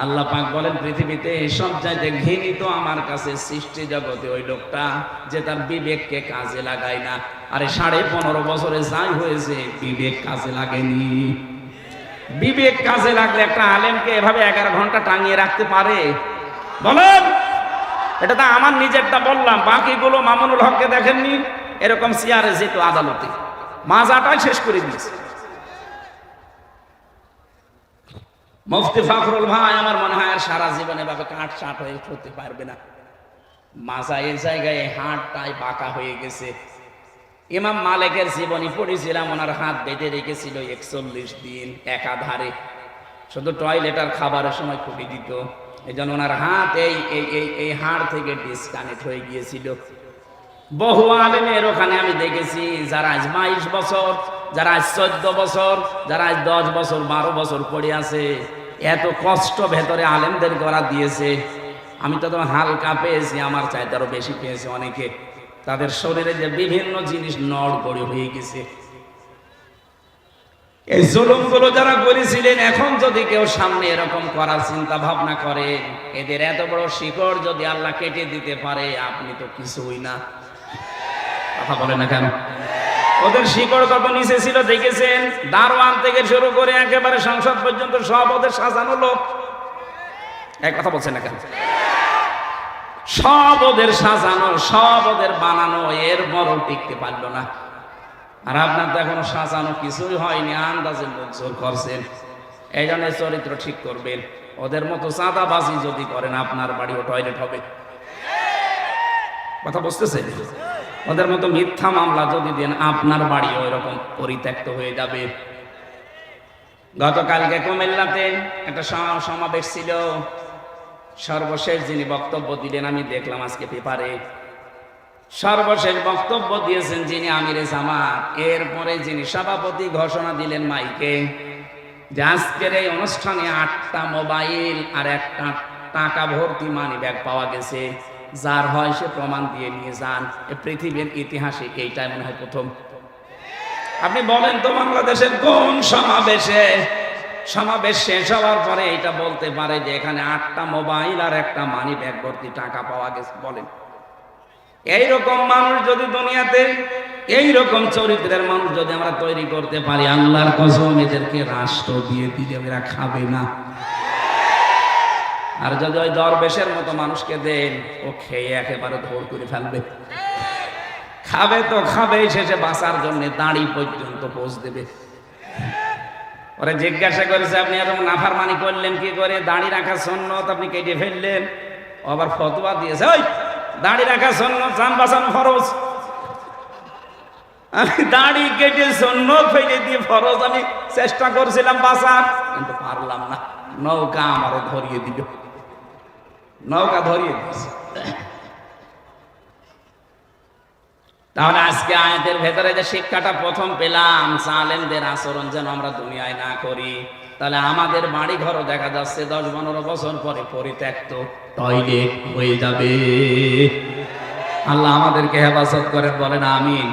আল্লাহ পাক বলেন, পৃথিবীতে সব চাইতে ঘৃণিত আমার কাছে সৃষ্টি জগতে ওই লোকটা যে তার বিবেককে কাজে লাগায় না। আরে 15.5 বছরে যাই হয়েছে, বিবেক কাজে লাগেনি। বিবেক কাজে লাগলে একটা আলেমকে এভাবে 11 ঘন্টা টাঙিয়ে রাখতে পারে? বলেন। এটা তো আমার নিজেরটা বললাম, বাকিগুলো মামুনুল হককে দেখেননি? এরকম চেয়ারে যেত আদালতে, মাজাটাই শেষ করে দিয়েছে। মুফতি ফখরুল ভাই আমার মনে হয় আর সারা জীবনে ভাবে কাঠ চাট হয়ে করতে পারবে না। মাজা এই জায়গায় হাতটাই বাঁকা হয়ে গেছে। ইমাম মালিকের জীবনী পড়েছিলাম, ওনার হাত বেঁধে রেখেছিল 41 দিন একাধারে, শুধু টয়লেট আর খাবারের সময় খুলে দিত। এই জন্য ওনার হাত এই হাড় থেকে ডিসকানেক্ট হয়ে গিয়েছিল। বহু আলেমের ওখানে আমি দেখেছি, যারা আজ 22 বছর, যারা আজ 14 বছর, যারা আজ 10 বছর 12 বছর পড়ে আছে, এত কষ্ট ভেতরে আলেমদের করা দিয়েছে। আমি তো হালকা পেয়েছি, আমার চাইতে আরো বেশি পেয়েছি অনেকে। তাদের শরীরে যে বিভিন্ন জিনিস নড়বড়ে হয়ে গেছে। এই জুলুমগুলো যারা করেছিলেন, এখন যদি কেউ সামনে এরকম করার চিন্তা ভাবনা করে, এদের এত বড় শিকড় যদি আল্লাহ কেটে দিতে পারে, আপনি তো কিছুই না। কথা বলে না কেন? ওদের শিকড় কত নিচে ছিল দেখেছেন? দারোয়ান থেকে শুরু করে একেবারে সংসদ পর্যন্ত সব ওদের সাজানো লোক। এক কথা বলছেন না কেন? সব ওদের সাজানো, সব ওদের বানানো, এর বড় টিকতে পারলো না। আর আপনার তো এখনো সাজানো কিছুই হয়নি, আন্দাজে মুখজোর করছেন। এই জন্য চরিত্র ঠিক করবেন। ওদের মতো চাঁদাবাজি যদি করেন, আপনার বাড়িও টয়লেট হবে। কথা বুঝতেছেন? ওদের মতো মিথ্যা মামলা যদি দেন, আপনার বাড়িও এরকম পরিত্যক্ত হয়ে যাবে। গতকালকে কুমিল্লাতে একটা সমাবেশ ছিল। সর্বশেষ যিনি বক্তব্য দিলেন আমি দেখলাম আজকে পেপারে, সর্বশেষ বক্তব্য দিয়েছেন যিনি আমিরে জামাত। এরপরে যিনি সভাপতি ঘোষণা দিলেন মাইকে যে আজকের এই অনুষ্ঠানে 8টা মোবাইল আর একটা টাকা ভর্তি মানি ব্যাগ পাওয়া গেছে। যার হয় সে প্রমাণ দিয়ে নিয়ে যান। এ পৃথিবীর ইতিহাসে এইটাই মনে হয় প্রথম। আপনি বলেন তো, বাংলাদেশের কোন সমাবেশ শেষ হওয়ার পরে এটা বলতে পারে যে এখানে 8টা মোবাইল আর একটা মানি ব্যাগ ভর্তি টাকা পাওয়া গেছে? বলেন। এইরকম মানুষ যদি দুনিয়াতে, এইরকম চরিত্রের মানুষ যদি আমরা তৈরি করতে পারি, আল্লাহর কসম এদেরকে রাষ্ট্র দিয়ে দিলে এরা খাবে না। আর যদি ওই দরবেশের মতো মানুষকে দেন, ও খেয়ে একেবারে ধর করে ফেলবে। খাবে তো খাবে, শেষে বাঁচার জন্য দাঁড়ি পর্যন্ত পোষ দেবে। ওরা জিজ্ঞাসা করেছে আপনি এরকম নাফরমানি করলেন কি করে, দাঁড়ি রাখা সুন্নত আপনি কেটে ফেললেন। আবার ফতোয়া দিয়েছে, ওই দাঁড়ি রাখা সুন্নত, জান বাঁচানো ফরজ। আমি দাঁড়ি কেটে সুন্নত ফেলে দিয়ে ফরজ আমি চেষ্টা করছিলাম বাঁচার, কিন্তু পারলাম না। নৌকা আমারে ধরিয়ে দিল, নৌকা ধরিয়ে দিয়েছে। তাহলে আজকে আয়াতের ভেতরে যে শিক্ষাটা প্রথম পেলাম, জালেমদের আচরণ যেন আমরা দুনিয়ায় না করি। তাহলে আমাদের বাড়ি ঘরও দেখা যাচ্ছে 10-15 বছর পরে পরিত্যক্ত টয়লেট হয়ে যাবে। আল্লাহ আমাদেরকে হেফাজত করেন, বলেন আমিন।